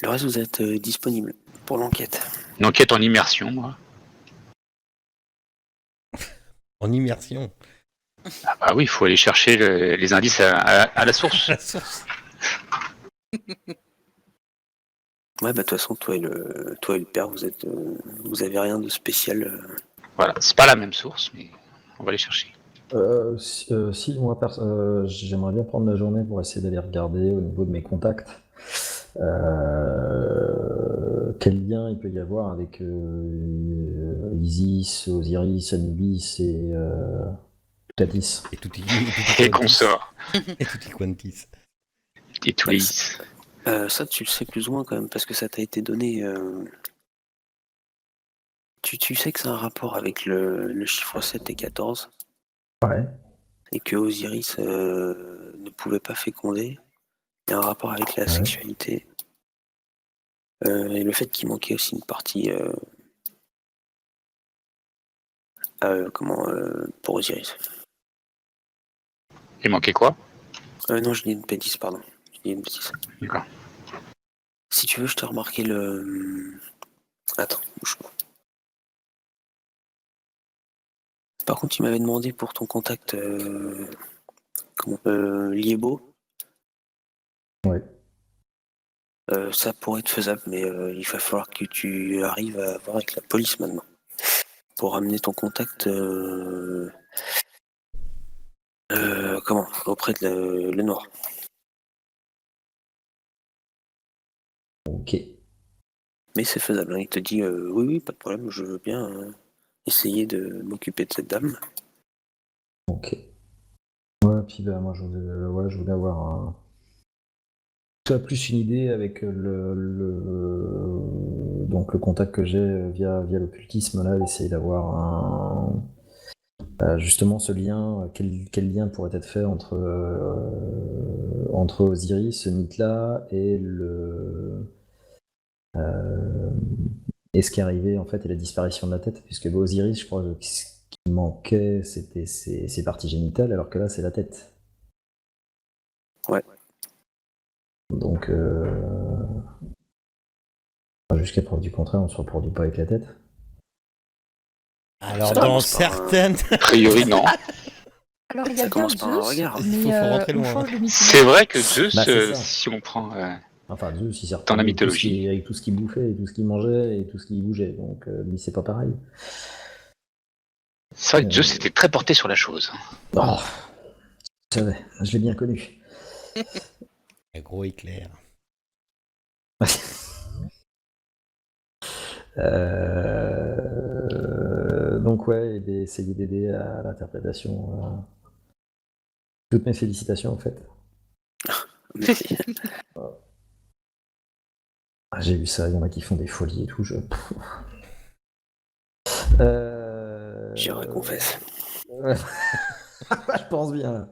Le reste, vous êtes disponible pour l'enquête. Une enquête en immersion, moi. En immersion. Ah bah oui, il faut aller chercher les indices à la source. La source. Ouais, bah de toute façon, toi et le père, vous avez rien de spécial. Voilà, c'est pas la même source, mais on va les chercher. Si moi, j'aimerais bien prendre la journée pour essayer d'aller regarder au niveau de mes contacts quel lien il peut y avoir avec Isis, Osiris, Anubis et Tatis. Et tout Et qu'on sort. Et tutti quantis. Et tous les... Ça, tu le sais plus ou moins quand même, parce que ça t'a été donné. Tu sais que c'est un rapport avec le chiffre 7 et 14, Ouais. et que Osiris ne pouvait pas féconder. Il y a un rapport avec la sexualité. Et le fait qu'il manquait aussi une partie pour Osiris. Il manquait quoi? Non, je dis une bêtise, pardon. Je dis une bêtise. D'accord. Si tu veux, je t'ai remarqué le... Attends, bouge-moi. Par contre, tu m'avais demandé pour ton contact Liebo. Ouais. Ça pourrait être faisable, mais il va falloir que tu arrives à voir avec la police maintenant. Pour amener ton contact auprès de le noir. Ok. Mais c'est faisable, hein. Il te dit oui, pas de problème, je veux bien essayer de m'occuper de cette dame. Ok. Ouais, puis bah, moi je voulais avoir plus une idée avec donc le contact que j'ai via l'occultisme là, essayer d'avoir justement ce lien, quel lien pourrait être fait entre Osiris, Mithla et ce qui est arrivé en fait et la disparition de la tête, puisque Osiris, je crois que ce qui manquait c'était ses parties génitales, alors que là c'est la tête. Ouais. Donc jusqu'à preuve du contraire, on ne se reproduit pas avec la tête. Alors, Ça dans commence par certaines. A priori, non. Alors, il y a Ça bien commence par un Zeus, regard. Il mais faut rentrer on loin. change de mythologie. C'est vrai que Zeus, Bah, c'est ça. si on prend... Enfin, Zeus, il s'est Dans la retrouvé avec mythologie. avec tout ce qu'il bouffait, et tout ce qu'il mangeait, et tout ce qui bougeait. Donc, lui, c'est pas pareil. C'est vrai que Zeus était très porté sur la chose. Oh, je savais, je l'ai bien connu. Un gros éclair. Donc, ouais, et essayer d'aider à l'interprétation. Toutes mes félicitations, en fait. Merci. J'ai vu ça, il y en a qui font des folies et tout. Je confesse. Je pense bien.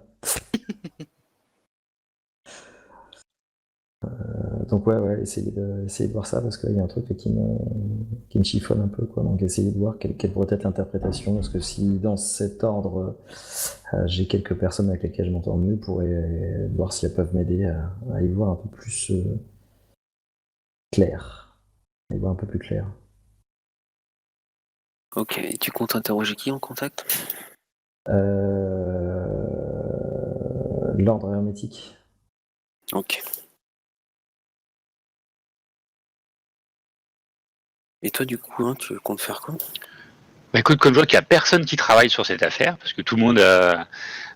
Donc ouais, essayer de voir ça parce qu'il y a un truc qui me chiffonne un peu, quoi. Donc essayer de voir quelle pourrait être l'interprétation, parce que si dans cet ordre j'ai quelques personnes avec lesquelles je m'entends mieux, pourrais voir si elles peuvent m'aider à y voir un peu plus clair, à y voir un peu plus clair. Ok, et tu comptes interroger qui en contact? L'ordre hermétique. Ok. Et toi, du coup, tu comptes faire quoi? Bah écoute, comme je vois qu'il n'y a personne qui travaille sur cette affaire, parce que tout le monde,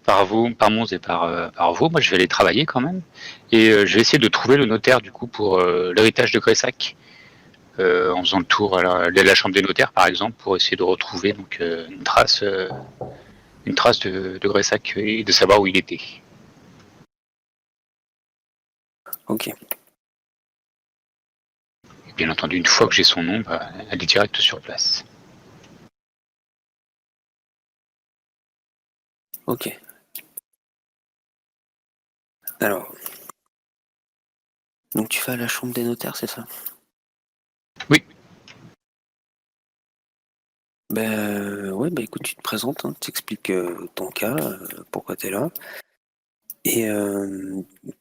par Mons et par vous, moi je vais aller travailler quand même. Et je vais essayer de trouver le notaire du coup pour l'héritage de Gressac, en faisant le tour à la chambre des notaires par exemple, pour essayer de retrouver donc une trace de Gressac et de savoir où il était. Ok. Et bien entendu, une fois que j'ai son nom, bah, aller direct sur place. Ok. Alors. Donc tu vas à la chambre des notaires, c'est ça? Oui. Ouais, écoute, tu te présentes, tu expliques ton cas, pourquoi t'es là. Et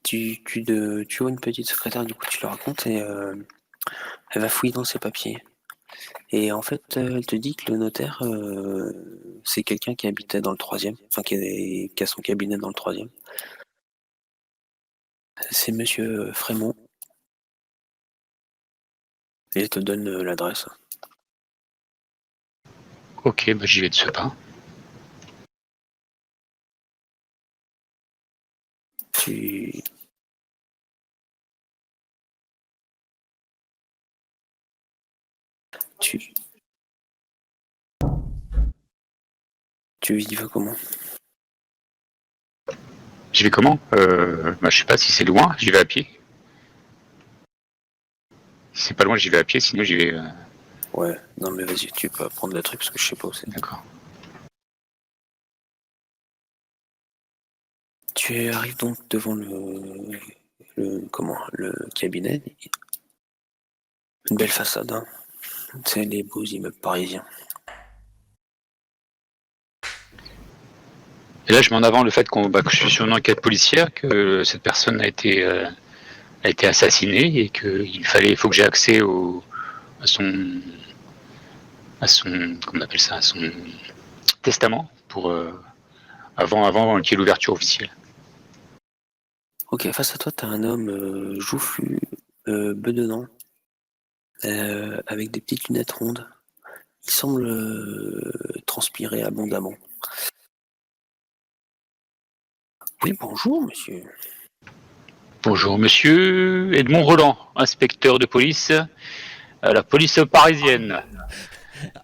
tu vois une petite secrétaire, du coup tu le racontes et elle va fouiller dans ses papiers. Et en fait, elle te dit que le notaire, c'est quelqu'un qui habitait dans le troisième, enfin qui a son cabinet dans le troisième. C'est monsieur Frémont. Et elle te donne l'adresse. Ok, bah j'y vais de ce pas. Tu... Tu... Tu y vas comment? J'y vais comment? Bah, je sais pas si c'est loin, j'y vais à pied. Si c'est pas loin, j'y vais à pied, sinon j'y vais. Ouais, non mais vas-y, tu peux prendre le truc parce que je sais pas où c'est. D'accord. Tu arrives donc devant le cabinet. Une belle façade, hein. C'est les beaux immeubles parisiens. Et là, je mets en avant le fait que je suis sur une enquête policière, que cette personne a été assassinée et il faut que j'ai accès à son, comment on appelle ça, à son testament pour avant qu'il y ait l'ouverture officielle. Ok, face à toi, t'as un homme joufflu, bedonnant, avec des petites lunettes rondes. Il semble transpirer abondamment. Oui, bonjour, monsieur. Bonjour, monsieur Edmond Roland, inspecteur de police à la police parisienne.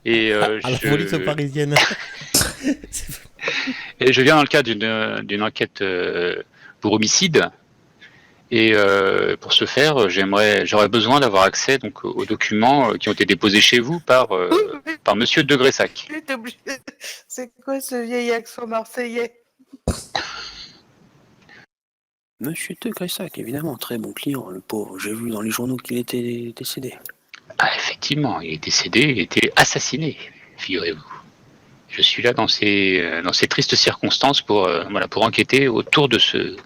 Et À la police parisienne. et je viens dans le cadre d'une enquête pour homicide. Et pour ce faire, j'aurais besoin d'avoir accès donc aux documents qui ont été déposés chez vous par Monsieur de Gressac. C'est quoi ce vieil accent marseillais? Monsieur de Gressac, évidemment, très bon client, le pauvre. J'ai vu dans les journaux qu'il était décédé. Ah, effectivement, il est décédé, il a été assassiné, figurez-vous. Je suis là dans ces tristes circonstances pour enquêter autour de ce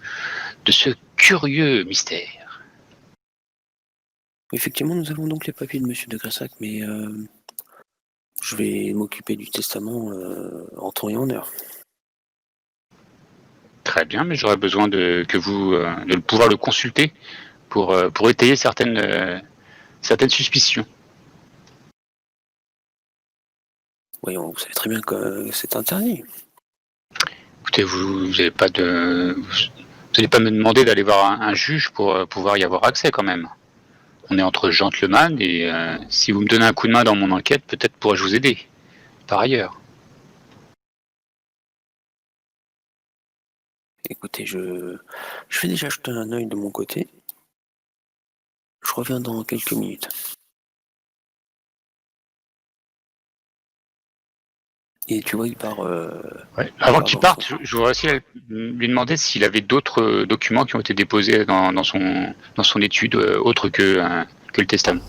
curieux mystère. Effectivement, nous avons donc les papiers de monsieur de Gressac, mais je vais m'occuper du testament en temps et en heure. Très bien, mais j'aurais besoin de pouvoir le consulter pour étayer certaines suspicions. Voyons, vous savez très bien que c'est interdit. Écoutez, vous n'allez pas me demander d'aller voir un juge pour pouvoir y avoir accès quand même. On est entre gentlemen et si vous me donnez un coup de main dans mon enquête, peut-être pourrais-je vous aider. Par ailleurs. Écoutez, je vais déjà jeter un œil de mon côté. Je reviens dans quelques minutes. Et tu vois, il part. Ouais. Avant qu'il parte, je voudrais aussi lui demander s'il avait d'autres documents qui ont été déposés dans son étude autres que le testament.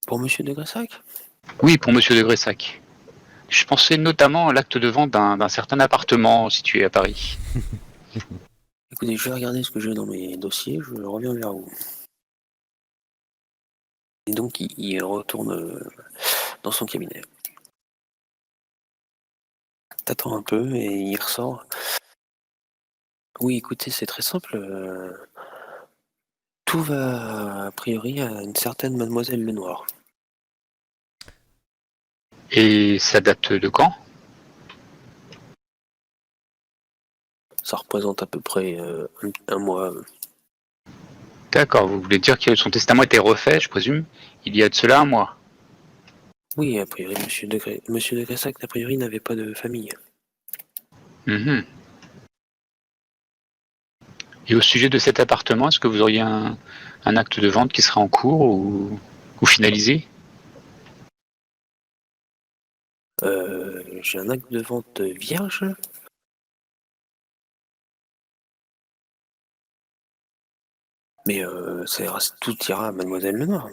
Pour monsieur de Gressac? Oui, pour Monsieur de Gressac. Je pensais notamment à l'acte de vente d'un certain appartement situé à Paris. Écoutez, je vais regarder ce que j'ai dans mes dossiers, je reviens vers vous. Et donc, il retourne dans son cabinet. T'attends un peu et il ressort. Oui, écoutez, c'est très simple. Tout va a priori à une certaine mademoiselle Lenoir. Et ça date de quand? Ça représente à peu près un mois. D'accord, vous voulez dire que son testament a été refait, je présume, il y a de cela un mois. Oui, a priori, monsieur de Gressac, a priori, n'avait pas de famille. Mhm. Et au sujet de cet appartement, est-ce que vous auriez un acte de vente qui sera en cours ou finalisé? J'ai un acte de vente vierge. Mais tout ira à mademoiselle Lenoir.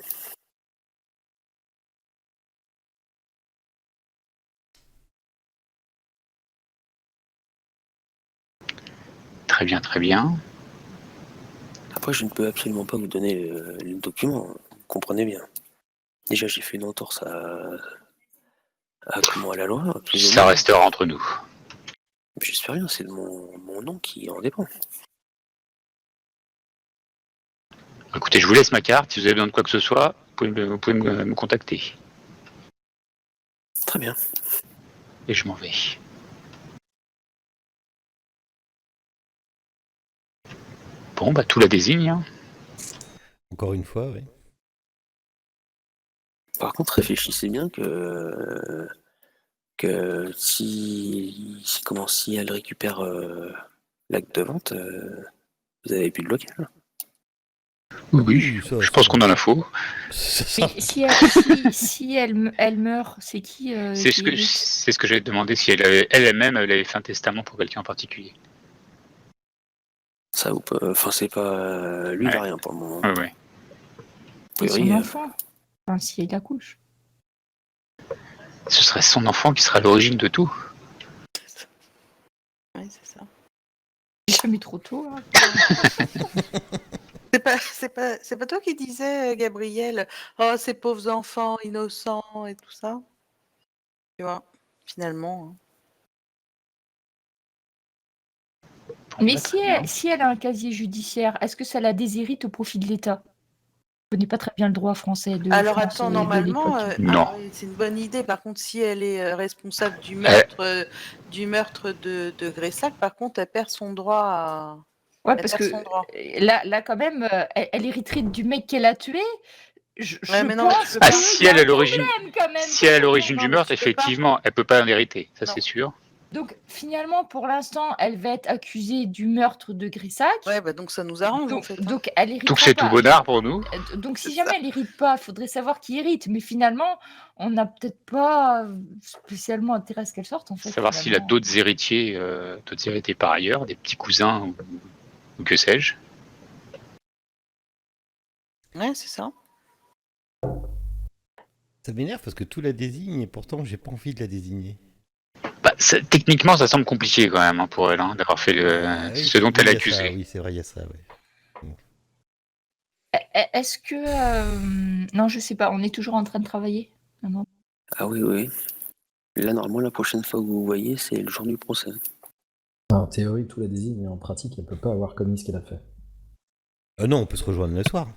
Très bien, très bien. Après, je ne peux absolument pas vous donner le document, vous comprenez bien. Déjà, j'ai fait une entorse à la loi, plus ou Ça moins. restera entre nous. J'espère bien, c'est de mon nom qui en dépend. Écoutez, je vous laisse ma carte. Si vous avez besoin de quoi que ce soit, vous pouvez me contacter. Très bien. Et je m'en vais. Bon, bah tout la désigne. Hein. Encore une fois, oui. Par contre, réfléchissez bien que si elle récupère l'acte de vente, vous avez plus de local. Oui, ça, je pense qu'on en a faux. Ça, Mais si elle meurt, c'est qui C'est qui hérite ce que j'avais demandé si elle-même elle avait fait un testament pour quelqu'un en particulier. Ça, enfin, c'est pas. Lui, il Ouais. a rien pour le moment. Ouais, ouais. C'est Oui, son enfant. Enfin, si elle accouche. Ce serait son enfant qui sera à l'origine de tout. Oui, c'est ça. J'ai jamais trop tôt. Hein. C'est pas toi qui disais, Gabriel, oh, ces pauvres enfants innocents et tout ça. Tu vois, finalement. Hein. Bon, Mais bah, très bien. si elle a un casier judiciaire, est-ce que ça la déshérite au profit de l'État? Je connais pas très bien le droit français de Alors France, attends, de normalement, l'époque. Non. oui, c'est une bonne idée. Par contre, si elle est responsable du meurtre de Gressac, par contre, elle perd son droit à. Ouais, Elle parce perd que son droit. là quand même, elle hériterait du mec qu'elle a tué. Je mais non, mais tu pense peux Ah, pas. si elle est à l'origine, quand même. si elle est à l'origine Non, du mais meurtre, tu peux pas. effectivement, elle peut pas en hériter. Ça, Non. c'est sûr. Donc finalement, pour l'instant, elle va être accusée du meurtre de Gressac. Ouais, bah donc ça nous arrange en Donc, fait. Hein. donc elle héritera Donc c'est pas. tout bonheur pour nous. Donc si C'est jamais ça. elle hérite pas, il faudrait savoir qui hérite. Mais finalement, on n'a peut-être pas spécialement intérêt à ce qu'elle sorte en fait. Savoir s'il a finalement. d'autres héritiers par ailleurs, des petits cousins ou que sais-je. Ouais, c'est ça. ça m'énerve parce que tout la désigne et pourtant j'ai pas envie de la désigner. Bah, techniquement, ça semble compliqué quand même hein, pour elle hein, d'avoir fait Oui, ce dont elle est oui, il y a ça, accusée. oui, c'est vrai, il y a ça, ouais. Est-ce que non, je sais pas. On est toujours en train de travailler. Non. Ah oui, oui. Là, normalement, la prochaine fois que vous voyez, c'est le jour du procès. En théorie, tout la désigne, mais en pratique, elle peut pas avoir commis ce qu'elle a fait. Non, on peut se rejoindre le soir.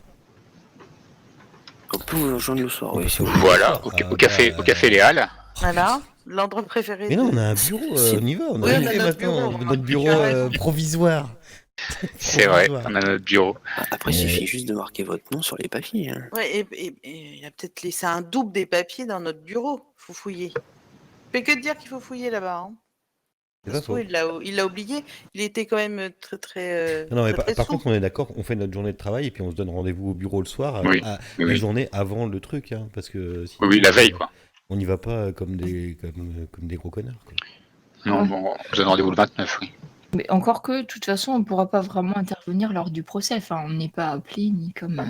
On peut vous rejoindre le soir, On oui. peut si se vous rejoindre. Voilà, au café Léal. Voilà, l'endroit préféré. Mais non, de- on a un bureau, Si. on y va, on a Oui, on a arrivé notre maintenant, bureau, notre bureau tu as raison. provisoire. C'est vrai, Provisoire. on a notre bureau. Après, il Mais- suffit juste de marquer votre nom sur les papiers. Hein. Ouais, et il a peut-être laissé un double des papiers dans notre bureau. Faut fouiller. Je fais que te dire qu'il faut fouiller là-bas. Hein. C'est Ça pas se trouve, faux. il l'a oublié. Il était quand même très. Non, mais très, très par sous. contre, on est d'accord, on fait notre journée de travail et puis on se donne rendez-vous au bureau le soir, Oui, la oui. journée avant le truc, hein, parce que sinon, Oui, la veille, quoi. on n'y va pas comme des gros connards. Quoi. Non, Ouais. bon, on se donne rendez-vous le 29, oui. Mais encore que, de toute façon, on ne pourra pas vraiment intervenir lors du procès. Enfin, on n'est pas appelé ni comme.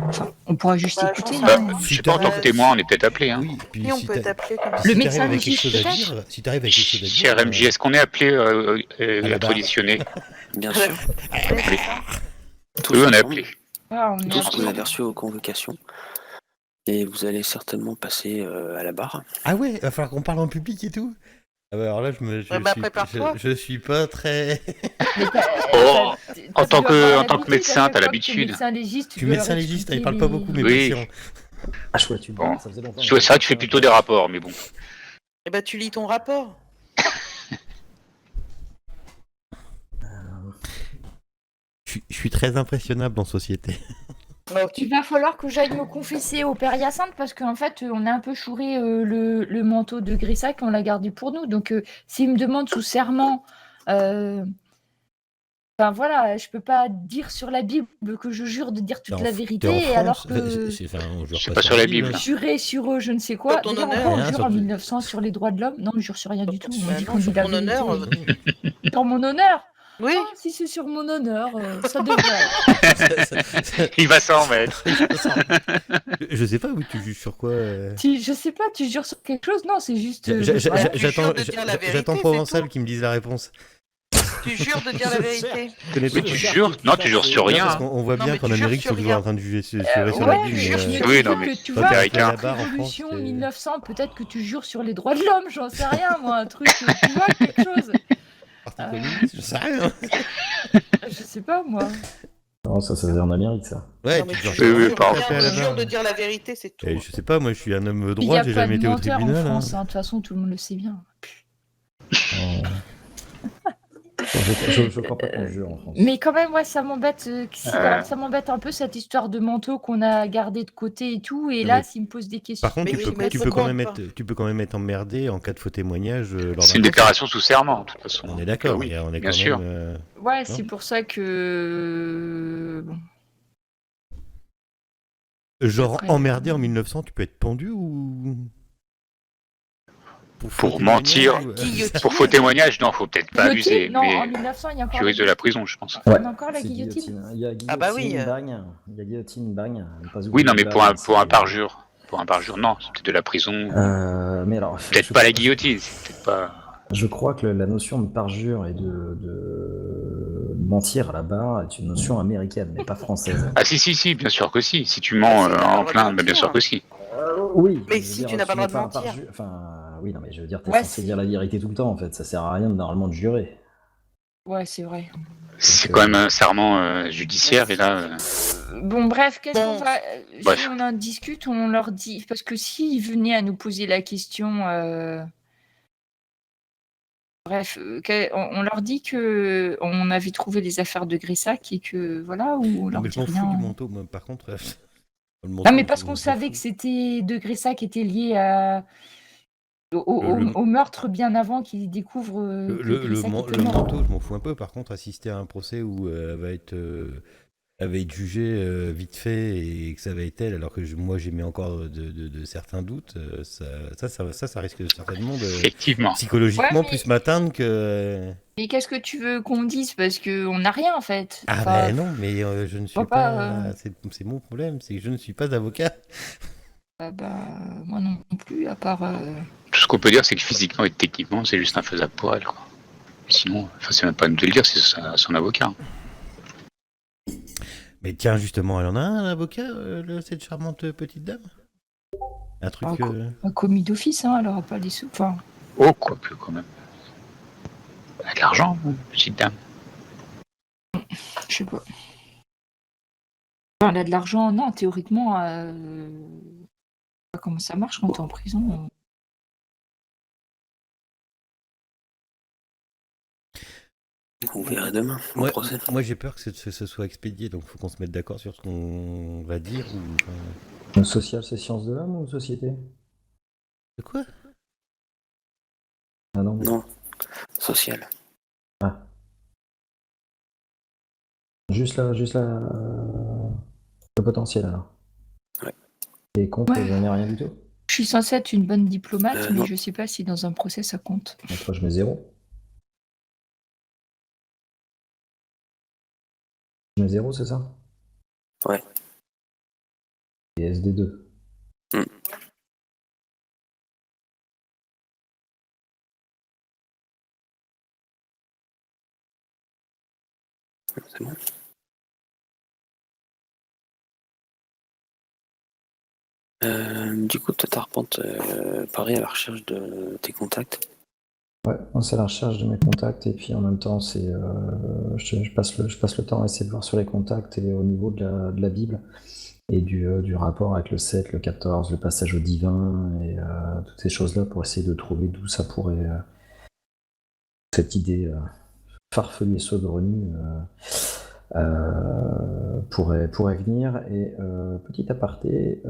Enfin, on pourra juste Bah, écouter. j'en sais Bah, rien. je sais pas, en tant que témoin, on est peut-être appelé. Hein. Oui, puis Et on si peut t'as- t'appeler comme puis ça. Le si médecin t'arrives avec quelque légiste, chose à peut-être dire, si t'arrives avec quelque chose à dire, Chez RMJ, est-ce qu'on est appelé à la à barre. auditionner Bien sûr. Appelé. Tous Oui, on est ensemble, appelé. Ah, on est tous vous appelé. avez reçu aux convocations. Et vous allez certainement passer à la barre. Ah ouais, il va falloir qu'on parle en public et tout. Ah bah alors là, prépare-toi. je suis pas très. Mais Oh, en tant tu dois avoir que l'habitude, médecin, à chaque t'as fois que l'habitude. t'es médecin légiste, Je suis dois leur médecin légiste, il expliquer parle pas beaucoup, mes Oui. patients. Ah chouette, tu Bon. ça faisait longtemps. C'est vrai que je fais plutôt des rapports, mais bon. Eh ben, tu lis ton rapport. Je suis très impressionnable en société. Oh, Il va falloir que j'aille me confesser au père Hyacinthe parce qu'en fait, on a un peu chouré le manteau de Gressac, on l'a gardé pour nous. Donc, s'il me demande sous serment, enfin voilà, je peux pas dire sur la Bible que je jure de dire toute T'es la en vérité, alors que on jure C'est pas sur la Bible. jurer sur eux, je ne sais quoi. Sur ton Déjà, honneur. encore, on Rien, jure sur en ton- 1900 sur les droits de l'homme. Non, on jure sur rien du tout. On Bah dit non, qu'on dit sur la ton honneur. vérité. Sur mon honneur. Oui. Ah, si c'est sur mon honneur, ça devrait. Il va s'en mettre. Je sais pas, oui, tu juges sur quoi Je sais pas, tu jures sur quelque chose? Non, c'est juste. J'attends tu jures de dire la vérité, j'attends c'est Provençal tout. qui me dise la réponse. Tu jures de dire la vérité. Mais tu jures? Non, tu jures sur Non, rien. parce qu'on voit Non, bien mais qu'en tu jures Amérique, ils sur sont toujours rien. en train de juger sur la Ouais, Bible. je mais, me Oui, dis non, mais que tu toi, vois, t'es avec là-bas, la en France, révolution c'est- 1900, peut-être que tu jures sur les droits de l'homme, j'en sais rien, moi, un truc, tu vois, quelque chose. Parti Euh, communiste, je sais rien. Je sais pas, moi. Non, ça se faisait en Amérique, ça. Ouais, Non, mais tu tu jures jures oui, sur pardon. rien, à tu la jures barre. de dire la vérité, c'est tout. Et je sais pas, moi je suis un homme Il n'y droit, a j'ai pas jamais de été au menteur en tribunal. France, hein. De toute façon, tout le monde le sait bien. Euh, je crois pas qu'on jure en France. Mais quand même, ouais, ça m'embête. Euh. Ça m'embête un peu cette histoire de manteau qu'on a gardé de côté et tout. Et Non, là, mais- s'il me pose des questions. Par contre, Mais tu oui, peux, mais tu peux quand pourquoi même pas être, tu peux quand même être emmerdé en cas de faux témoignage lors C'est d'un une procès. déclaration sous serment, de toute façon. On est d'accord, Oui, mais on est bien quand sûr. même. Ouais, c'est pour ça que. Bon. Genre Après, emmerdé en 1900, tu peux être pendu ou. Faux Pour témoignage, mentir, ou- Guillotine. Pour faux témoignage, non, faut peut-être pas Guillotine abuser, Non, en mais 1900, il y a encore tu la risques de la guillotine. prison, je pense. Il y a encore la c'est guillotine. Il y a guillotine, Ah bah oui, bagne. Il y a guillotine, bagne. Ne pas Oui, oublier non, mais que pour bagne, un c'est- parjure. Pour un parjure, non, c'est peut-être de la prison. Mais alors, Peut-être pas la guillotine, c'est peut-être pas. Je crois que la notion de parjure et de mentir à la barre est une notion américaine, mais pas française. Ah si, bien sûr que si. Si tu mens Si, t'as pas le en droit de plein, mentir. bien sûr que si. Oui, Mais je veux si dire, tu n'as pas le droit de n'es un mentir. Enfin, oui, non, mais je veux dire, t'es Ouais, censé si. dire la vérité tout le temps, en fait. Ça sert à rien normalement de jurer. Ouais, c'est vrai. C'est Donc, quand même un serment judiciaire, et là. Bon, bref, qu'est-ce Bon. qu'on va. Bref. Si on en discute, on leur dit. Parce que s'ils venaient à nous poser la question. Bref, on leur dit que on avait trouvé les affaires de Gressac et que voilà, ou on leur Mais dit je m'en fous rien. du manteau, moi, par contre. Le Non, manteau, mais parce je qu'on m'en savait fous. que c'était de Gressac était lié Le- au meurtre bien avant qu'ils découvrent que Gressac était le mort. manteau, je m'en fous un peu. Par contre, assister à un procès où elle va être jugée vite fait et que ça va être elle, alors que moi j'émets encore de certains doutes, ça risque certainement Effectivement. psychologiquement Ouais, mais- plus m'atteindre que. Mais qu'est-ce que tu veux qu'on dise? Parce qu'on n'a rien en fait. Ah Enfin, ben non, mais je ne suis faut pas, pas. C'est mon problème, c'est que je ne suis pas avocat. moi non plus, à part. Tout ce qu'on peut dire, c'est que physiquement et techniquement, c'est juste infaisable pour elle, quoi. Sinon, enfin, c'est même pas à nous de le dire, c'est son avocat. Mais tiens, justement, elle en a un avocat, cette charmante petite dame. Un truc. Un commis d'office, hein, elle aura pas les sous. Enfin, Oh, quoique, quand même. Elle a de l'argent, petite dame. je sais pas. Enfin, elle a de l'argent, non, théoriquement. Je sais pas comment ça marche quand t'es en prison. On verra demain au procès. Moi j'ai peur que ce soit expédié, donc faut qu'on se mette d'accord sur ce qu'on va dire ou. Social, c'est sciences de l'homme ou société? De quoi? Ah non. Non, social. Juste le potentiel alors. Ouais. Et contre, Ouais. j'en ai rien du tout. Je suis censée être une bonne diplomate, mais non. je sais pas si dans un procès ça compte. Donc moi je mets 0. Je mets 0, c'est ça? Ouais. Et SD2. C'est bon. Du coup, toi, t'arpentes pareil à la recherche de tes contacts. Ouais, moi, c'est la recherche de mes contacts et puis en même temps c'est je passe le temps à essayer de voir sur les contacts et au niveau de la Bible et du rapport avec le 7, le 14, le passage au divin et toutes ces choses-là pour essayer de trouver d'où ça pourrait cette idée farfelue et saugrenue pourrait venir. Et petit aparté,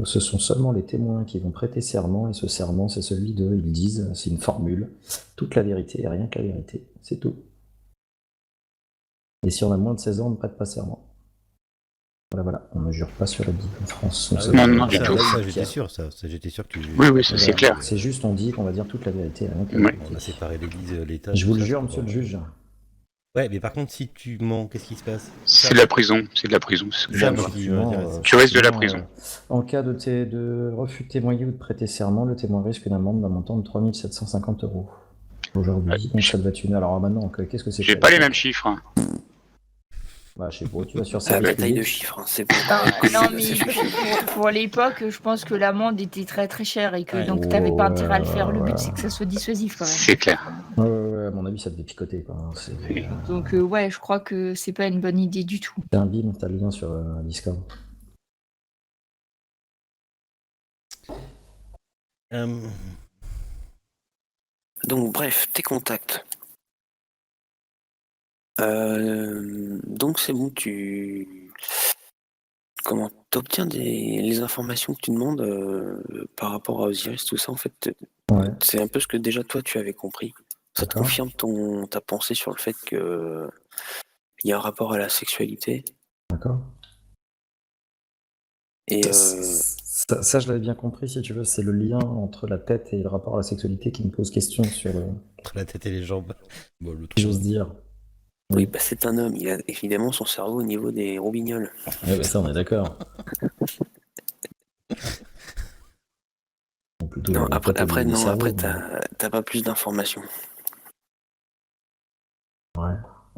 ce sont seulement les témoins qui vont prêter serment, et ce serment c'est celui de, ils disent, c'est une formule, toute la vérité et rien que la vérité, c'est tout. Et si on a moins de 16 ans, on ne prête pas serment. Voilà, on ne jure pas sur la Bible en France. Nous sommes non, des du tout. Ça, laïcs. j'étais sûr que tu. Oui, ça, c'est Voilà, clair. c'est juste, on dit qu'on va dire toute la vérité, rien que la Ouais. vérité. On a séparé l'église, l'État. Je vous tout le ça, jure, c'est monsieur pas- le juge. Ouais, mais par contre, si tu mens, qu'est-ce qui se passe? C'est de la prison, c'est de la prison. Ça, C'est moi, bon. qui m'intéresse. Tu risques de la effectivement, prison. En cas de refus de témoigner ou de prêter serment, le témoin risque une amende d'un montant de 3 750 €. Aujourd'hui, donc ça devait être une. Alors maintenant, qu'est-ce que c'est J'ai que pas la les tête? mêmes chiffres. Hein. Bah, je sais pas, tu vas sur Ah, service bataille de public. chiffres, hein, c'est bon. Non, mais pour l'époque, je pense que l'amende était très très chère et que Ouais. donc t'avais pas intérêt à le faire. Le Ouais. but, c'est que ça soit dissuasif quand même. C'est clair. Ouais, à mon avis, ça devait picoter, quoi. Donc, ouais, je crois que c'est pas une bonne idée du tout. T'as un bim, t'as le lien sur Discord. Donc bref, tes contacts. Donc c'est bon, comment t'obtiens les informations que tu demandes par rapport à Osiris, tout ça en fait. Ouais, C'est un peu ce que déjà toi tu avais compris. Ça te d'accord. confirme ta pensée sur le fait que il y a un rapport à la sexualité. D'accord. Et Ça, je l'avais bien compris, si tu veux. C'est le lien entre la tête et le rapport à la sexualité qui me pose question sur le. Entre la tête et les jambes. Bon, l'autre. Si j'ose dire. oui, bah, c'est un homme. Il a évidemment son cerveau au niveau des roubignoles. Ouais, bah, ça, on est d'accord. Ou plutôt Non, la tête au niveau du non, cerveau, après mais- t'as pas plus d'informations. Ouais,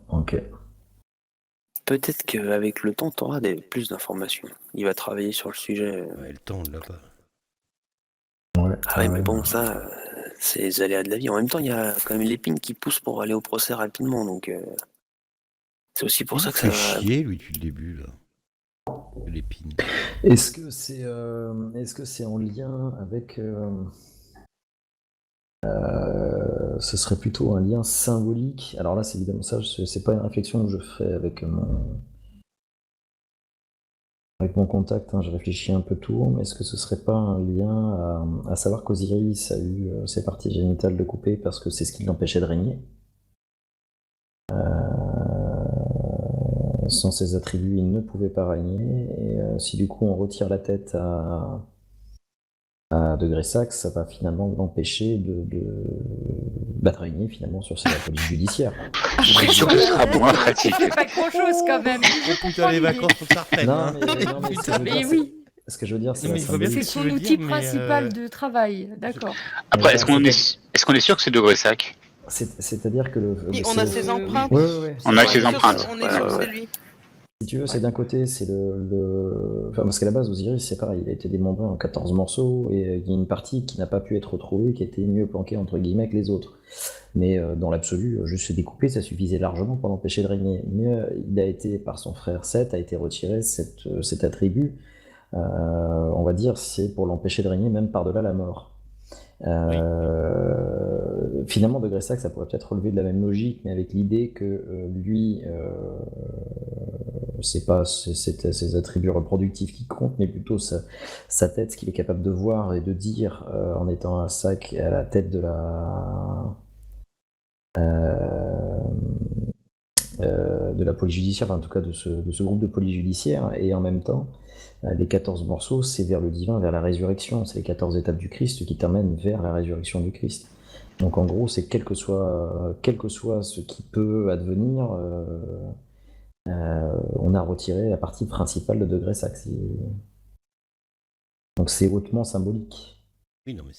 ok. Peut-être qu'avec le temps, t'auras plus d'informations. Il va travailler sur le sujet. Ouais, le temps, on l'a pas. Ouais, Ah ouais, mais ouais. bon, ça, c'est les aléas de la vie. En même temps, il y a quand même l'épine qui pousse pour aller au procès rapidement, donc c'est aussi pour Il ça que fait ça. chier, lui, depuis le début, là. L'épine. Est-ce que c'est en lien avec ce serait plutôt un lien symbolique. Alors là, c'est évidemment ça, c'est pas une réflexion que je fais avec mon contact, hein, je réfléchis un peu tout, mais est-ce que ce serait pas un lien à savoir qu'Osiris a eu ses parties génitales découpées parce que c'est ce qui l'empêchait de régner sans ses attributs, il ne pouvait pas régner, et si du coup on retire la tête à Degré Sax, ça va finalement l'empêcher de régner finalement sur sa police judiciaire. Je suis sûr que ce sera moins pratique. C'est pas grand chose quand même. Je comprends les l'idée. vacances, faut que ça reprenne. Non, hein. mais ce que je veux Mais dire, oui, ce que je veux dire, c'est Mais la il faut bien c'est symbolique. tu son veux outil dire, mais, principal de travail, d'accord. Après, Ouais, est-ce qu'on est sûr que c'est de Gressac? C'est-à-dire que On a ses empreintes. Ouais. On a Ouais, ses sûr, empreintes. On est sûr que Ouais. c'est lui. Si tu veux, c'est d'un côté, c'est enfin, parce qu'à la base, Osiris, c'est pareil, il a été démembré en 14 morceaux, et il y a une partie qui n'a pas pu être retrouvée, qui était mieux planquée, entre guillemets, que les autres. Mais dans l'absolu, juste se découper, ça suffisait largement pour l'empêcher de régner. Mais il a été, par son frère Seth, a été retiré cet attribut, on va dire, c'est pour l'empêcher de régner, même par-delà la mort. Finalement, de Gressac, ça pourrait peut-être relever de la même logique, mais avec l'idée que lui, c'est pas ses attributs reproductifs qui comptent, mais plutôt sa tête, ce qu'il est capable de voir et de dire en étant à la tête de la police judiciaire, enfin, en tout cas de ce groupe de police judiciaire, et en même temps, les 14 morceaux, c'est vers le divin, vers la résurrection. C'est les 14 étapes du Christ qui t'amènent vers la résurrection du Christ. Donc en gros, c'est quel que soit ce qui peut advenir, on a retiré la partie principale de Degré Sax. Donc c'est hautement symbolique. Oui, non, mais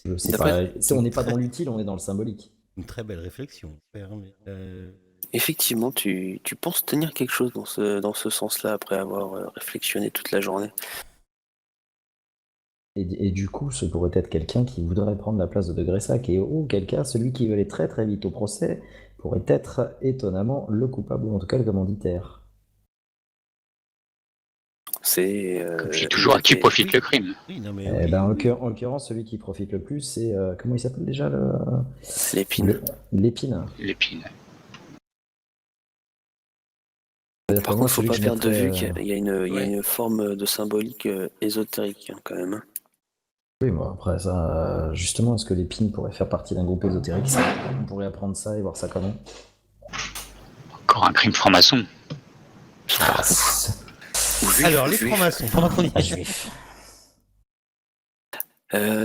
On n'est pas dans l'utile, on est dans le symbolique. une très belle réflexion. Effectivement, tu penses tenir quelque chose dans ce sens-là après avoir réflexionné toute la journée. Et du coup, ce pourrait être quelqu'un qui voudrait prendre la place de Degré Sac, et auquel cas, celui qui veut aller très très vite au procès pourrait être étonnamment le coupable, ou en tout cas le commanditaire. C'est. C'est toujours à qui profite le crime. Oui, non, mais. Eh ben, en l'occurrence, celui qui profite le plus, c'est. Comment il s'appelle déjà L'épine. L'épine. L'épine. Par contre, faut pas perdre de vue qu'il qu'il y a une forme de symbolique ésotérique hein, quand même. Hein. Oui, bon, après ça, justement, est-ce que l'épine pourrait faire partie d'un groupe ésotérique? On pourrait apprendre ça et voir ça comment? Encore un crime franc-maçon. Alors, les francs-maçons, pendant qu'on y est. Juif.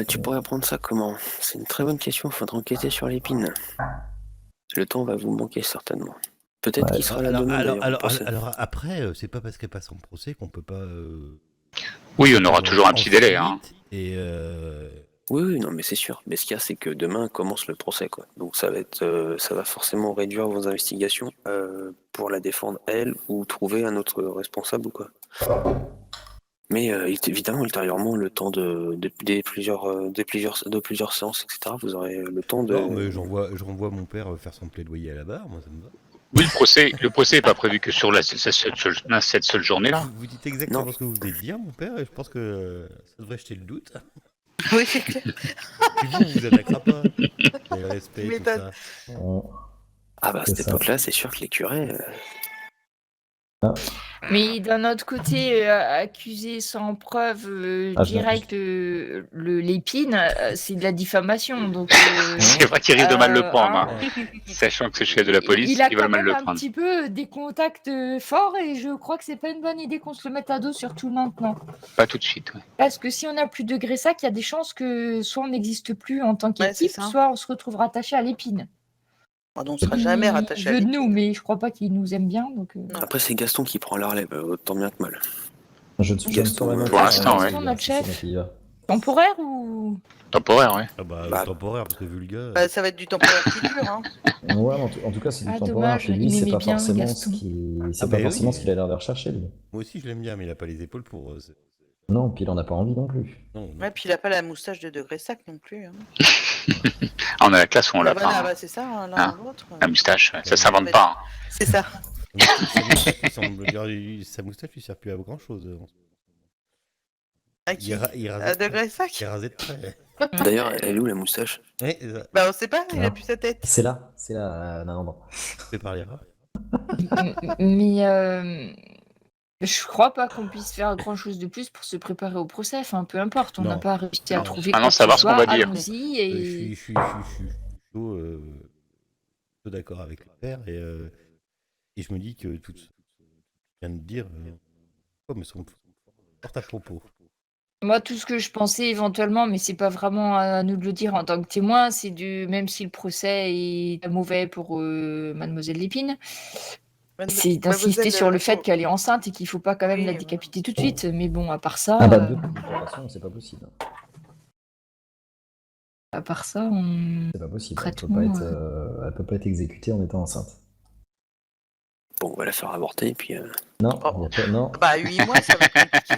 Tu pourrais apprendre ça comment? C'est une très bonne question, il faudra enquêter sur l'épine. Le temps va vous manquer certainement. Peut-être qu'il sera là demain. Alors après, c'est pas parce qu'elle passe en procès qu'on peut pas. Oui, on aura toujours un petit délai. Hein. Et Oui, non, mais c'est sûr. Mais ce qu'il y a, c'est que demain commence le procès, quoi. Donc ça va forcément réduire vos investigations pour la défendre elle ou trouver un autre responsable ou quoi. Mais évidemment, ultérieurement, le temps des plusieurs séances, etc., vous aurez le temps de. Non, mais je renvoie mon père faire son plaidoyer à la barre, moi ça me va. Oui, le procès n'est pas prévu que sur cette seule journée-là. Vous dites exactement Non. ce que vous venez de dire, mon père, et je pense que ça devrait jeter le doute. Oui, c'est clair. Puis vous vous attaquera pas. Le respect, Tu tout m'étonnes. ça. Ah bah à C'est cette ça. époque-là, c'est sûr que les curés. Mais d'un autre côté, accuser sans preuve directe l'épine, c'est de la diffamation. Donc, C'est vrai qu'ils risquent de mal le prendre, hein. sachant que c'est le chef de la police, Il a ils quand veulent mal même le un prendre. petit peu des contacts forts et je crois que c'est pas une bonne idée qu'on se le mette à dos, surtout maintenant. Pas tout de suite. Ouais. Parce que si on n'a plus de Gressac, il y a des chances que soit on n'existe plus en tant Ouais, c'est qu'équipe, ça. soit on se retrouve rattaché à l'épine. On ne sera jamais Il rattaché à veut de l'épine. nous, mais je crois pas qu'il nous aime bien. Donc, Non. Après, c'est Gaston qui prend la relève, autant bien que mal. Je ne Gaston, saurais même pour pas l'instant, si ouais. c'est Notre chef. moi qui y va. temporaire ou Temporaire, ouais. Ah bah, Bah, temporaire, parce que vu le gars. Bah, ça va être du temporaire qui dure. Hein. Ouais, en tout cas, c'est du Ah, temporaire. dommage, Puis lui, il c'est m'aimait pas bien, forcément Gaston. c'est Ah pas bah forcément oui. ce qu'il a l'air de rechercher, lui. Moi aussi, je l'aime bien, mais il a pas les épaules pour. Non, puis il en a pas envie non plus. Non, non. Ouais, puis il a pas la moustache de Degré Sac non plus. Hein. Ah, on a la classe où on Ah l'a bah, pas. là, hein. bah, c'est ça, hein, l'un Ah. ou l'autre. La moustache, ça s'invente pas. hein. C'est ça. Sa moustache, il semble dire, sa moustache lui sert plus à grand chose. À qui Il À rasait de Degré Sac il rasait de près. D'ailleurs, elle est où la moustache? Ouais, ça Bah, on sait pas, il a Ah. plus sa tête. C'est là, non, non. fait parler rare. Mais je crois pas qu'on puisse faire grand chose de plus pour se préparer au procès. Enfin, peu importe, on Non. n'a pas réussi à Non. trouver Maintenant, quoi que savoir ce ce qu'on soit. va dire. Allons-y Je et suis plutôt, plutôt d'accord avec le père et je me dis que tout ce que tu viens de dire me semble fort à propos. moi, tout ce que je pensais éventuellement, mais c'est pas vraiment à nous de le dire en tant que témoin, c'est même si le procès est mauvais pour Mademoiselle Lépine, c'est d'insister sur le fait qu'elle est enceinte et qu'il faut pas quand même Oui, la voilà. décapiter tout de suite. Mais bon, à part ça, Ah bah de toute façon, c'est pas possible. à part ça, on... C'est pas possible. Traitement, Elle peut pas être exécutée en étant enceinte. Bon, on va la faire avorter, et puis Non, Oh. y a pas, non. Bah, 8 mois, ça va être compliqué.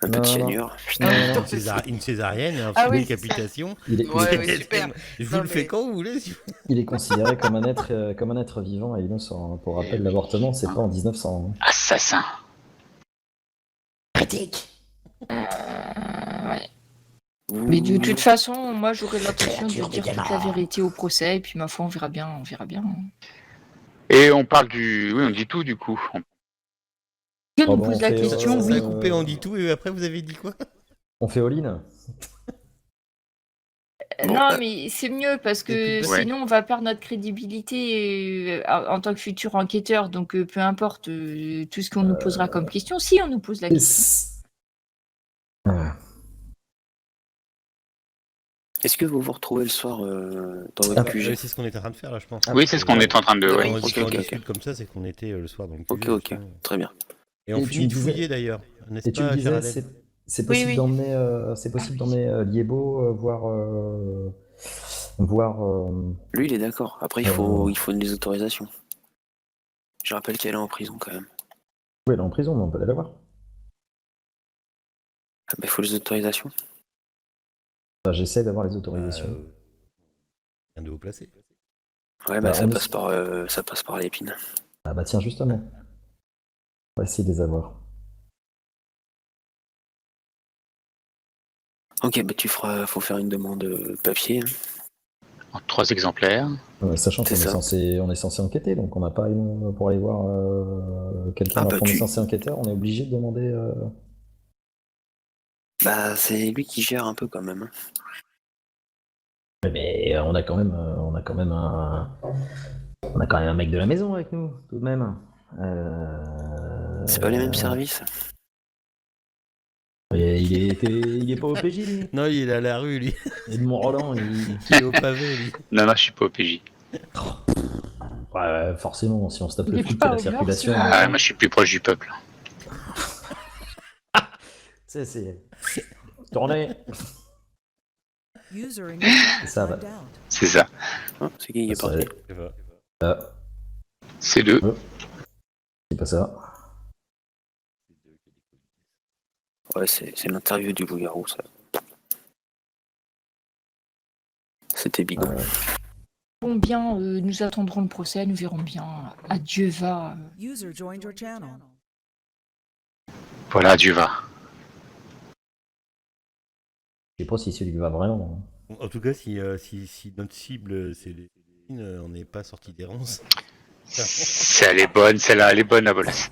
un peu Non, de non. cyanure. Non, non, non. Une césarienne et un Ah film oui, de décapitation. Il est, Ouais, oui, super. Je vous Non, le fais mais- quand vous voulez. Si vous- il est considéré comme un être vivant et innocent. Hein. Pour rappel, l'avortement, c'est pas en 1900. Hein. Assassin. critique. Ouais. Ouh. Mais de toute façon, moi j'aurais l'intention de dire toute la vérité au procès, et puis ma foi, on verra bien, on verra bien. Et on parle du... Oui, on dit tout, du coup. On Oh, nous bon, pose on la fait, question, Ça a oui. coupé, on dit tout et après vous avez dit quoi? On fait all-in. Bon, Non, mais c'est mieux parce que Et puis, ouais. sinon on va perdre notre crédibilité en tant que futur enquêteur. Donc peu importe tout ce qu'on nous posera comme question, si on nous pose la question. Est-ce que vous vous retrouvez le soir dans Ah, votre QG? c'est ce qu'on est en train de faire là, je pense. Oui, c'est ce qu'on est en train de... D'accord. ouais. Quand on dit Ok, qu'on ok, discute comme ça, c'est qu'on était le soir dans le Ok, QG, ok, justement. très bien. Et on Et finit de tu disais- fouiller d'ailleurs, n'est-ce Et tu me pas, disais, Géraldine? c'est Oui, possible oui. d'emmener Liebo voir. Lui, il est d'accord. Après, il faut des autorisations. Je rappelle qu'elle est en prison quand même. Oui, elle est en prison, mais on peut aller la voir. Ah, bah, il faut les autorisations. Enfin, j'essaie d'avoir les autorisations. Rien de haut placé. Ouais, Bah, bah, on est- ça passe par l'épine. Ah bah tiens, justement. On va essayer de les avoir. Ok, bah faut faire une demande papier. Hein. En 3 exemplaires. Sachant qu'on C'est ça. on est censé enquêter, donc on n'a pas pour aller voir quelqu'un Ah, alors bah, qu'on est tu- censé enquêteur, on est obligé de demander. Bah, c'est lui qui gère un peu quand même. Hein. Mais on a quand même un mec de la maison avec nous, tout de même. C'est pas les mêmes services. Et il est pas au PJ, lui. Non, il est à la rue, lui. Et de Mont-Roland, il... Il est au pavé, lui. Non, non, je suis pas au PJ. Ouais, forcément, si on se tape Il le est flic pas à la au beurre, circulation. celui-là. Ah, moi, je suis plus proche du peuple. C'est... Tournez. C'est ça, bah. C'est ça. Hein, c'est qui est Ça, parti? Je sais pas. C'est 2. c'est pas ça. Ouais, c'est l'interview du loup-garou, ça. C'était bidon. Bon, bien, nous attendrons le procès, nous verrons bien. Adieu, va. Voilà, Dieu va. Je sais pas si celui qui va vraiment. En tout cas, si notre cible c'est les on n'est pas sorti d'errance. Elle est bonne, celle-là, elle est bonne, la bolasse.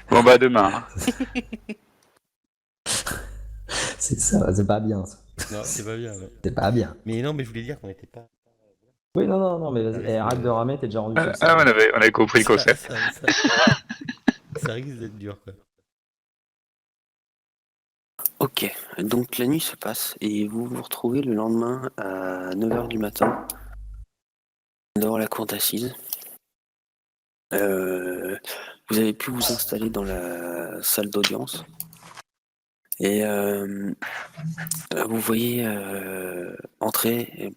Bon, bah, demain. C'est ça, c'est pas bien. Ça. Non, c'est pas bien. Ouais. C'est pas bien. Mais non, mais je voulais dire qu'on n'était pas. Oui, non, mais vas-y. Ouais, Arrête de ramer, t'es déjà rendu sur ça. Ah, on avait compris le concept. Ça risque d'être dur, quoi. Ok, donc la nuit se passe et vous vous retrouvez le lendemain à 9h du matin devant la cour d'assises. Vous avez pu vous installer dans la salle d'audience et vous voyez entrer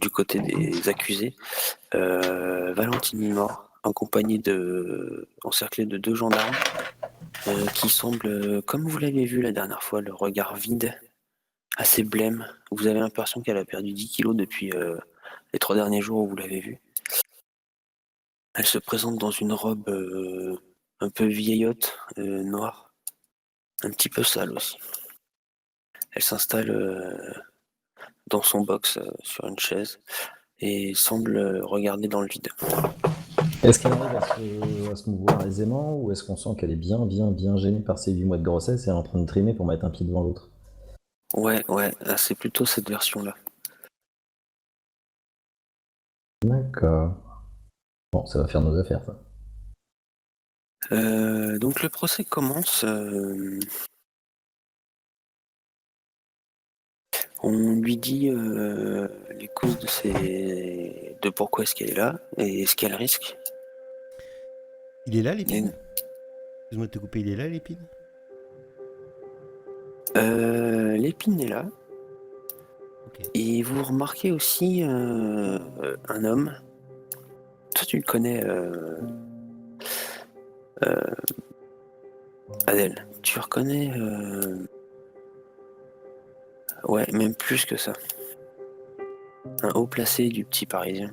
du côté des accusés Valentine Mimor, encerclée de 2 gendarmes qui semblent, comme vous l'avez vu la dernière fois, le regard vide, assez blême. Vous avez l'impression qu'elle a perdu 10 kilos depuis les 3 derniers jours où vous l'avez vue. Elle se présente dans une robe un peu vieillotte, noire, un petit peu sale aussi. Elle s'installe dans son box sur une chaise et semble regarder dans le vide. Est-ce qu'elle arrive à se mouvoir aisément ou est-ce qu'on sent qu'elle est bien gênée par ses 8 mois de grossesse et elle est en train de trimer pour mettre un pied devant l'autre? Ouais, c'est plutôt cette version-là. D'accord. Bon, ça va faire nos affaires, ça. Donc le procès commence. On lui dit les causes de pourquoi est-ce qu'elle est là et ce qu'elle risque. Il est là, l'épine? Excuse-moi de te couper, il est là, l'épine? L'épine est là. Ok. Et vous remarquez aussi un homme. Toi, tu le connais, Adèle. Tu reconnais. Ouais, même plus que ça. Un haut placé du petit Parisien.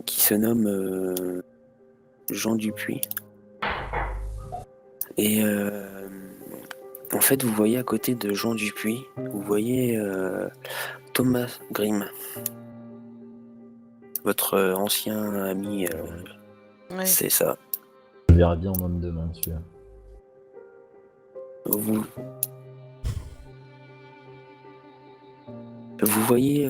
Qui se nomme Jean Dupuis. Et en fait, vous voyez à côté de Jean Dupuis, vous voyez Thomas Grimm. Votre ancien ami, Ouais. c'est ça. Je verrai bien en homme de main, celui-là. Vous voyez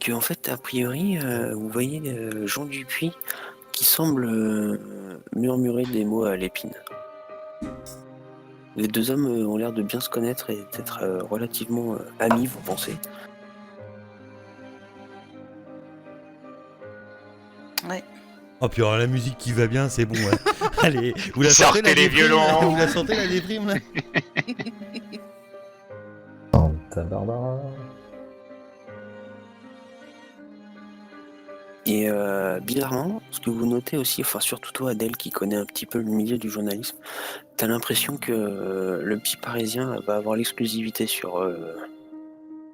que en fait, a priori, vous voyez Jean Dupuis qui semble murmurer des mots à l'épine. Les 2 hommes ont l'air de bien se connaître et d'être relativement amis, vous pensez? Ouais. Oh, puis alors la musique qui va bien, c'est bon. Ouais. Allez, vous la Sortez sentez, la les déprime, violons. là? Vous la sentez, la déprime, là? Santa Barbara. Et bizarrement, ce que vous notez aussi, enfin surtout toi Adèle qui connaît un petit peu le milieu du journalisme, t'as l'impression que le petit Parisien va avoir l'exclusivité sur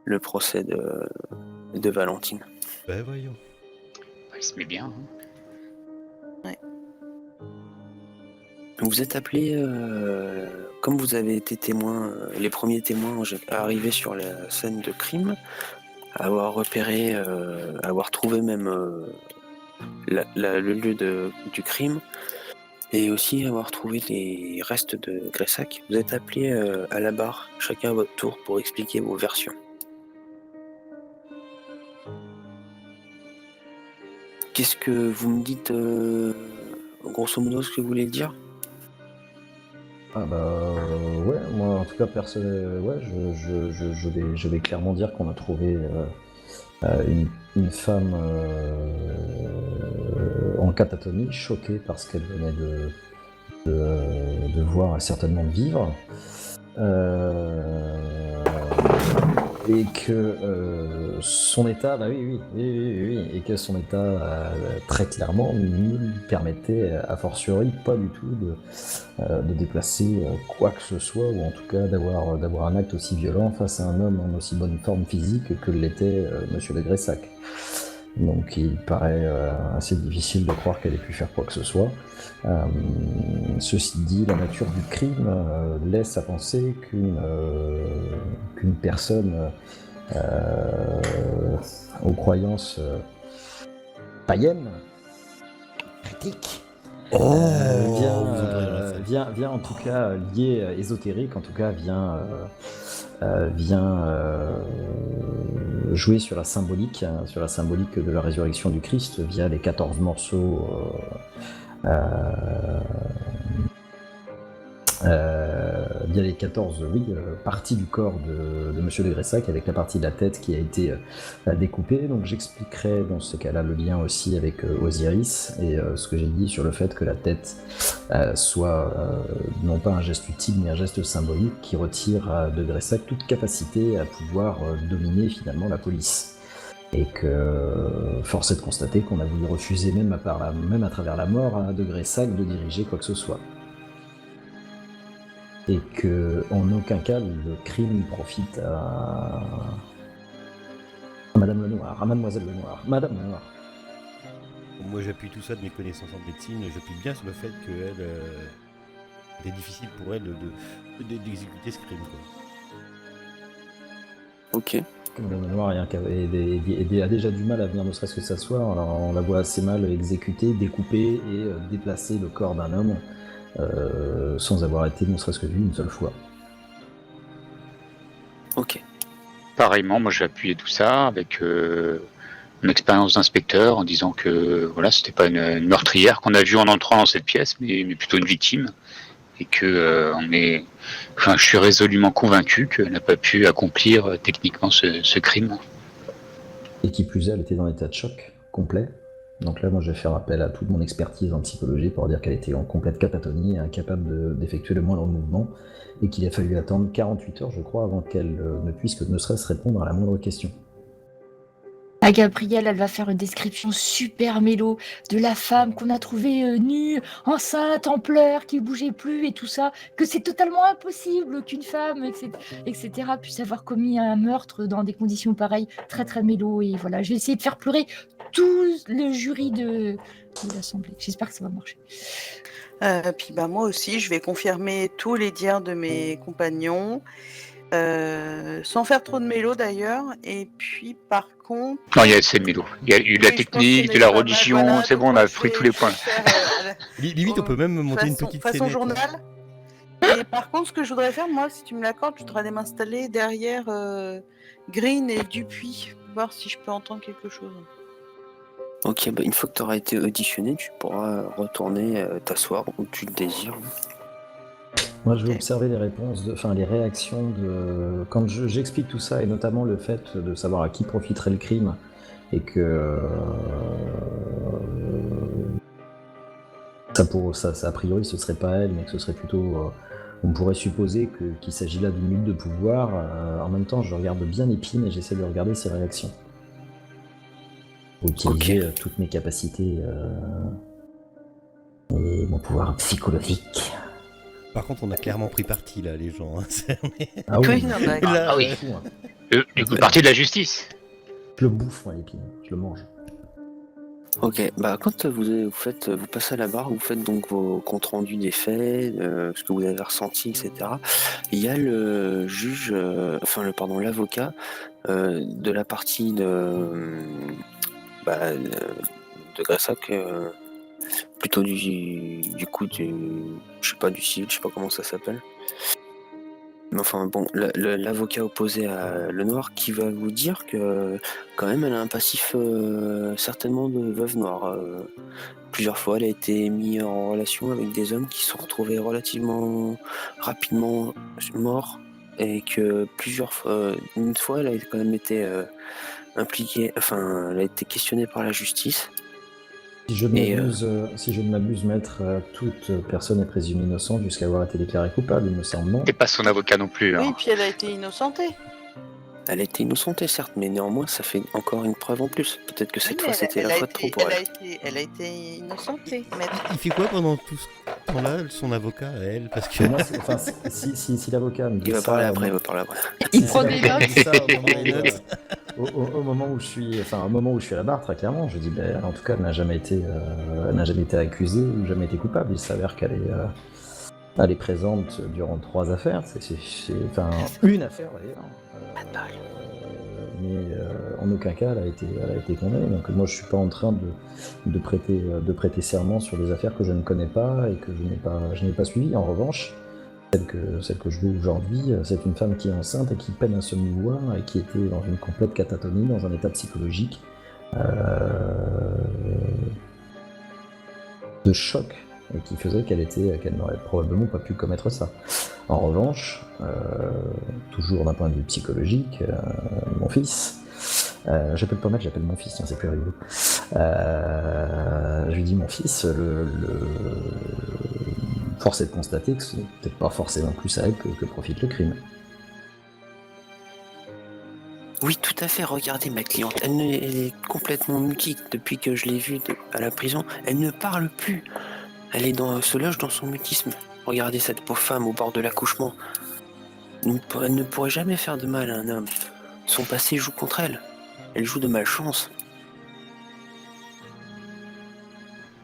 le procès de Valentine. Ben voyons. Il se met bien. Hein. Vous êtes appelé, comme vous avez été témoin, les premiers témoins arrivés sur la scène de crime, avoir repéré, avoir trouvé même le lieu du crime, et aussi avoir trouvé les restes de Gressac. Vous êtes appelé à la barre, chacun à votre tour, pour expliquer vos versions. Qu'est-ce que vous me dites, grosso modo, ce que vous voulez dire? Ah bah ouais, moi en tout cas personnellement, ouais, je vais clairement dire qu'on a trouvé une femme en catatonie, choquée par ce qu'elle venait de voir et certainement de vivre. Et que son état, oui, et que son état très clairement ne lui permettait a fortiori pas du tout de déplacer quoi que ce soit, ou en tout cas d'avoir un acte aussi violent face à un homme en aussi bonne forme physique que l'était Monsieur de Gressac. Donc il paraît assez difficile de croire qu'elle ait pu faire quoi que ce soit. Ceci dit, la nature du crime laisse à penser qu'une personne aux croyances païennes, critiques, vient en tout cas lié ésotérique, en tout cas vient jouer sur la symbolique de la résurrection du Christ via les 14 morceaux via les 14 parties du corps de Monsieur de Gressac, avec la partie de la tête qui a été découpée. Donc j'expliquerai dans ce cas-là le lien aussi avec Osiris et ce que j'ai dit sur le fait que la tête soit non pas un geste utile mais un geste symbolique qui retire à de Gressac toute capacité à pouvoir dominer finalement la police. Et que force est de constater qu'on a voulu refuser même à travers la mort à de Gressac de diriger quoi que ce soit. Et que en aucun cas le crime profite à Madame Lenoir, à Mademoiselle Lenoir, Madame Lenoir. Moi j'appuie tout ça de mes connaissances en médecine, j'appuie bien sur le fait qu'elle c'était difficile pour elle d'exécuter ce crime, quoi. Ok. Madame Lenoir a déjà du mal à venir ne serait-ce que s'asseoir, alors on la voit assez mal exécuter, découper et déplacer le corps d'un homme sans avoir été ne serait-ce que vu une seule fois. Ok. Pareillement, moi j'ai appuyé tout ça avec mon expérience d'inspecteur en disant que voilà, c'était pas une meurtrière qu'on a vue en entrant dans cette pièce, mais plutôt une victime. Et que je suis résolument convaincu qu'elle n'a pas pu accomplir techniquement ce crime. Et qui plus est, elle était dans l'état de choc complet. Donc là, moi, je vais faire appel à toute mon expertise en psychologie pour dire qu'elle était en complète catatonie, incapable d'effectuer le moindre mouvement, et qu'il a fallu attendre 48 heures, je crois, avant qu'elle ne puisse que ne serait-ce répondre à la moindre question. À Gabrielle, elle va faire une description super mélo de la femme qu'on a trouvée nue, enceinte, en pleurs, qui bougeait plus et tout ça, que c'est totalement impossible qu'une femme, etc., puisse avoir commis un meurtre dans des conditions pareilles, très très mélo. Et voilà, je vais essayer de faire pleurer tout le jury de l'Assemblée. J'espère que ça va marcher. Puis moi aussi, je vais confirmer tous les dires de mes compagnons. Sans faire trop de mélo d'ailleurs, et puis par contre... Non, il y a assez de mélo. Il y a eu de la technique, de la religion, voilà, c'est bon, on a pris tous les points. Limite, on peut même monter une petite façon scénette. Journal. Et par contre, ce que je voudrais faire, moi, si tu me l'accordes, je voudrais aller m'installer derrière Green et Dupuis, voir si je peux entendre quelque chose. Ok, une fois que tu auras été auditionné, tu pourras retourner t'asseoir où tu le désires. Moi, je vais observer les réactions quand j'explique tout ça, et notamment le fait de savoir à qui profiterait le crime, et que ça a priori ce serait pas elle, mais que ce serait plutôt, on pourrait supposer qu'il s'agit là d'une lutte de pouvoir. En même temps, je regarde bien Épine et j'essaie de regarder ses réactions. Pour utiliser toutes mes capacités et mon pouvoir psychologique. Par contre, on a clairement pris parti là, les gens. Ah oui, ah oui. Du coup, partie de la justice. Je le bouffe, moi, l'épine. Je le mange. Ok, quand vous passez à la barre, vous faites donc vos comptes rendus des faits, ce que vous avez ressenti, etc. Il y a le juge, l'avocat de la partie de Gressac, plutôt du coup je sais pas, du civil, je sais pas comment ça s'appelle. Mais enfin bon, l'avocat opposé à Lenoir qui va vous dire que quand même elle a un passif certainement de veuve noire. Plusieurs fois elle a été mise en relation avec des hommes qui se sont retrouvés relativement rapidement morts, et que plusieurs fois, une fois elle a quand même été impliquée, elle a été questionnée par la justice. Si je ne Et, m'abuse, maître, toute personne est présumée innocente jusqu'à avoir été déclarée coupable, il me semble, non? Et pas son avocat non plus. Oui, Hein. puis elle a été innocentée. Elle a été innocentée, certes, mais néanmoins, ça fait encore une preuve en plus. Peut-être que cette Oui, fois, mais c'était la fois de trop pour elle. elle a été innocentée, maître. Il fait quoi pendant tout ce temps-là, son avocat, à elle? Parce que Pour moi, si l'avocat me dit Il va ça, parler après, il va parler après. Il si prend des l'avocat me notes. dit ça au moment où je suis à la barre, très clairement, je dis, ben, en tout cas, elle n'a jamais été accusée ou jamais été coupable. Il s'avère qu'elle est présente durant 3 affaires. Enfin, une affaire d'ailleurs. Mais en aucun cas elle a été condamnée. Donc moi je suis pas en train de prêter serment sur des affaires que je ne connais pas et que je n'ai pas suivies. En revanche, celle que je vois aujourd'hui, c'est une femme qui est enceinte et qui peine à se mouvoir et qui était dans une complète catatonie, dans un état psychologique de choc, et qui faisait qu'elle n'aurait probablement pas pu commettre ça. En revanche, toujours d'un point de vue psychologique, mon fils, j'appelle pas Matt, j'appelle mon fils, tiens, c'est plus rigolo. Je lui dis mon fils, force est de constater que ce n'est peut-être pas forcément plus à elle que profite le crime. Oui, tout à fait. Regardez ma cliente. Elle est complètement mutique depuis que je l'ai vue à la prison. Elle ne parle plus. Elle se loge dans son mutisme. Regardez cette pauvre femme au bord de l'accouchement. Elle ne pourrait jamais faire de mal à un homme. Son passé joue contre elle. Elle joue de malchance.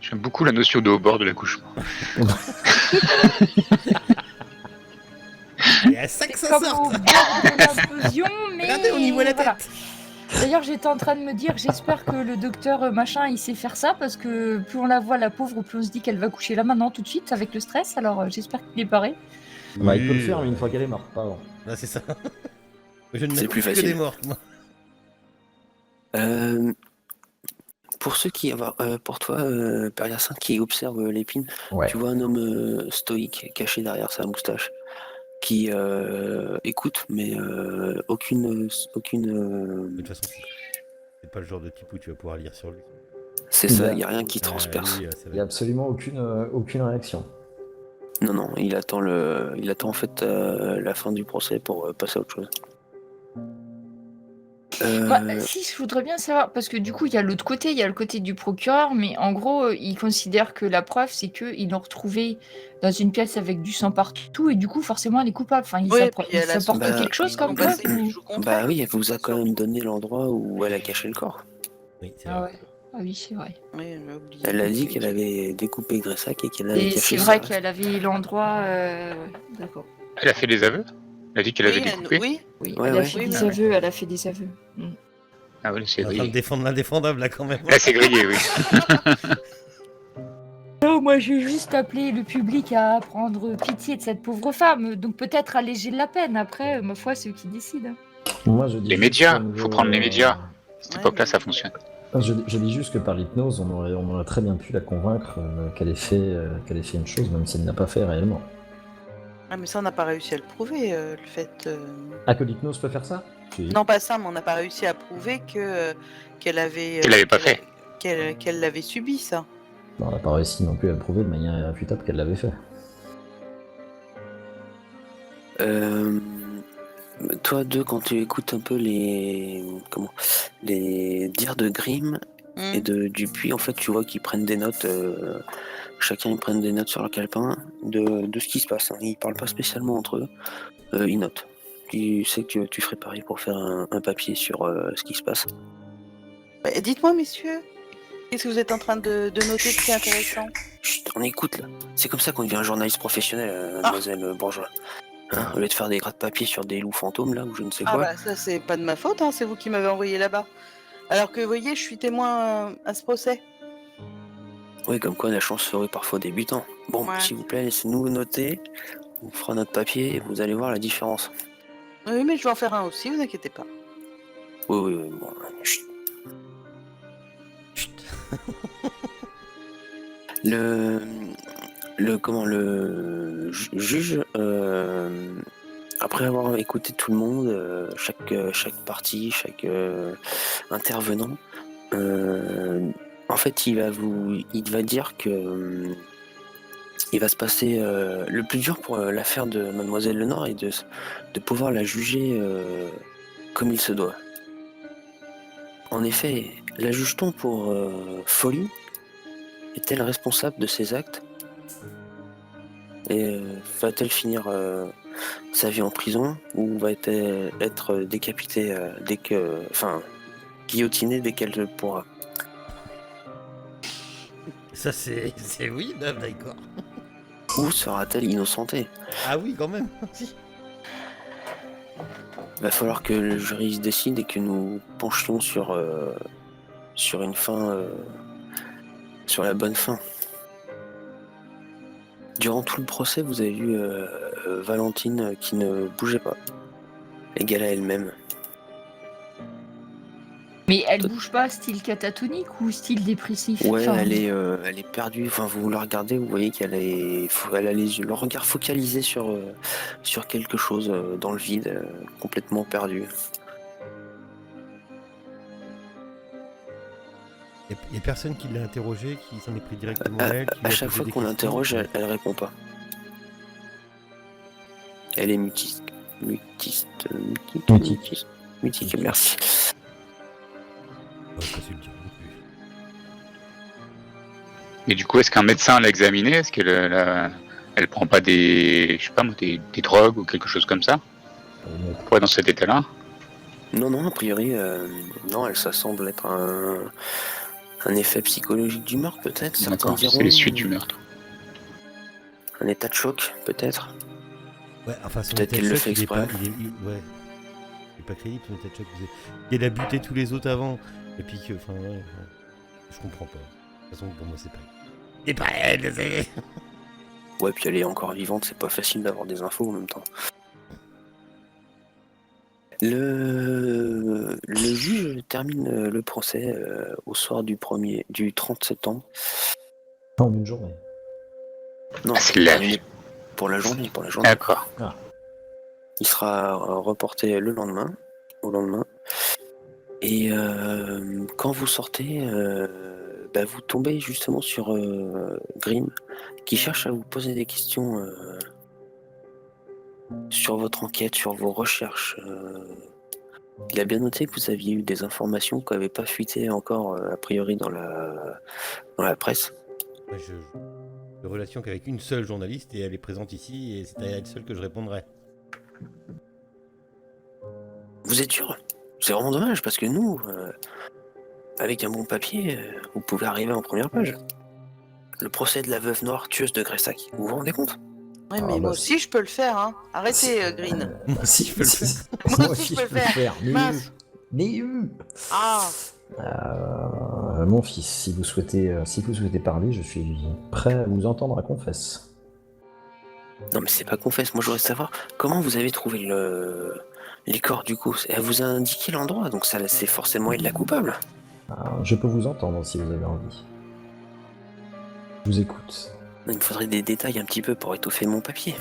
J'aime beaucoup la notion de au bord de l'accouchement. il y a ça que C'est ça comme au sorte. bord de l'implosion, mais Regardez, on y voit la tête. voilà. D'ailleurs, j'étais en train de me dire, j'espère que le docteur machin, il sait faire ça, parce que plus on la voit, la pauvre, plus on se dit qu'elle va coucher là maintenant, tout de suite, avec le stress. Alors, j'espère qu'il est paré. Bah, il peut le faire, mais une fois qu'elle est morte, pas avant. Ah, c'est ça. Je ne C'est mets plus plus que facile. des mortes, moi. Pour pour toi, Père Hyacinthe, qui observe l'épine, Ouais. tu vois un homme stoïque, caché derrière sa moustache, qui écoute, mais aucune. De toute façon, c'est pas le genre de type où tu vas pouvoir lire sur lui. C'est ça, il n'y a rien qui Ah, transperce. lui, ça Il va n'y a être- absolument aucune réaction. Non, il attend en fait la fin du procès pour passer à autre chose. Si, je voudrais bien savoir, parce que du coup, il y a l'autre côté, il y a le côté du procureur, mais en gros, il considère que la preuve, c'est qu'ils l'ont retrouvée dans une pièce avec du sang partout, et du coup, forcément, elle est coupable. Enfin, il Oui, puis elle a s'apporte son- quelque chose Son comme preuve passé qui joue contre elle. oui, elle vous a quand même donné l'endroit où elle a caché le corps. Oui, c'est Ah vrai. ouais. Ah oui, c'est vrai. Oui, j'ai oublié. Elle a dit qu'elle avait découpé Gressac et qu'elle avait Et caché c'est vrai ça. qu'elle avait l'endroit... ouais, d'accord. Elle a fait des aveux. Elle a dit qu'elle avait Oui, découpé. oui, Oui, Ouais, elle a ouais. fait Oui, des oui. aveux, elle a fait des aveux. Ah oui, c'est On est en train de grillé. défendre l'indéfendable, là, quand même. Là, c'est grillé, oui. Non, moi, j'ai juste appelé le public à prendre pitié de cette pauvre femme, donc peut-être alléger la peine. Après, ma foi, c'est eux qui décident. Moi, je dis Les juste médias, qu'au niveau, faut prendre les médias. À cette Ouais, époque-là, mais- ça fonctionne. Je dis juste que par l'hypnose, on aurait très bien pu la convaincre qu'elle ait fait une chose, même si elle n'a pas fait réellement. Ah, mais ça, on n'a pas réussi à le prouver, le fait. Ah, que l'hypnose peut faire ça? Si. Non, pas ça, mais on n'a pas réussi à prouver qu'elle avait. Qu'elle l'avait pas fait. Qu'elle l'avait subi, ça. Non, on n'a pas réussi non plus à le prouver de manière irréfutable qu'elle l'avait fait. Toi, quand tu écoutes un peu les dires de Grimm et de Dupuis, en fait, tu vois qu'ils prennent des notes. Chacun ils prennent des notes sur leur calepin de ce qui se passe. Hein. Ils parlent pas spécialement entre eux. Ils notent. Tu sais que tu ferais pareil pour faire un papier sur ce qui se passe. Bah, dites-moi, messieurs, qu'est-ce que vous êtes en train de noter de si intéressant? Chut, on écoute là. C'est comme ça qu'on devient un journaliste professionnel, mademoiselle Bourgeois. Hein, au lieu de faire des gratte-papier sur des loups fantômes là ou je ne sais Ah quoi. bah ça, c'est pas de ma faute, hein, c'est vous qui m'avez envoyé là-bas. Alors que, vous voyez, je suis témoin à ce procès. Oui, comme quoi la chance ferait parfois débutant. Bon, Ouais. s'il vous plaît, laissez-nous noter. On fera notre papier et vous allez voir la différence. Oui, mais je vais en faire un aussi, vous inquiétez pas. Oui, bon, chut. Le juge, après avoir écouté tout le monde, chaque partie, chaque intervenant, En fait, il va dire que il va se passer le plus dur pour l'affaire de Mademoiselle Lenore est de pouvoir la juger comme il se doit. En effet, la juge-t-on pour folie? Est-elle responsable de ses actes? Et va-t-elle finir sa vie en prison ou va-t-elle être décapitée guillotinée dès qu'elle le pourra? Ça, c'est oui, d'accord. Ou sera-t-elle innocentée? Ah oui, quand même. Va falloir que le jury se décide et que nous penchions sur une fin, sur la bonne fin. Durant tout le procès, vous avez vu Valentine qui ne bougeait pas, égale à elle-même. Mais elle bouge pas style catatonique ou style dépressif? Ouais, Enfin, elle est perdue. Enfin, vous la regardez, vous voyez qu'elle elle a le regard focalisé sur quelque chose dans le vide, complètement perdu. Il y a personne qui l'a interrogée, qui s'en est pris directement à elle. À chaque fois qu'on l'interroge, elle répond pas. Elle est mutique, merci. On va pas se le dire non plus. Et du coup, est-ce qu'un médecin l'a examinée? Est-ce qu'elle elle prend pas des drogues ou quelque chose comme ça? Pourquoi dans cet état-là? Non, a priori, non, ça semble être un effet psychologique du meurtre, peut-être. D'accord, c'est les suites du meurtre. Un état de choc, peut-être. Ouais, enfin, son Peut-être état de qu'elle le choc, fait il est pas, exprès. il est pas crédible, son état de choc. Il a buté tous les autres avant, et puis que, enfin, ouais, je comprends pas. De toute façon, pour moi, c'est pas elle. C'est pas elle, c'est... Ouais, puis elle est encore vivante, c'est pas facile d'avoir des infos en même temps. Le juge termine le procès au soir du 30 septembre. En une journée. Non, c'est la terminé nuit. pour la journée. D'accord. Il sera reporté au lendemain. Et quand vous sortez, vous tombez justement sur Grimm, qui cherche à vous poser des questions sur votre enquête, sur vos recherches. Il a bien noté que vous aviez eu des informations qui n'avaient pas fuité encore, a priori, dans la presse. Moi, je de relation qu'avec une seule journaliste, et elle est présente ici, et c'est à elle seule que je répondrai. Vous êtes sûr? C'est vraiment dommage, parce que nous, avec un bon papier, vous pouvez arriver en première page. Le procès de la veuve noire tueuse de Gressac, vous vous rendez compte? Ouais, mais moi aussi je peux le faire, hein. Arrêtez, Green. Moi aussi, je peux le faire. Moi aussi je peux le faire. Mince. Mais Ah, mon fils, si vous souhaitez parler, je suis prêt à vous entendre à confesse. Non, mais c'est pas confesse. Moi, je voudrais savoir comment vous avez trouvé les corps du coup. Elle vous a indiqué l'endroit, donc ça, c'est forcément elle la coupable. Je peux vous entendre si vous avez envie. Je vous écoute. Il me faudrait des détails un petit peu pour étoffer mon papier.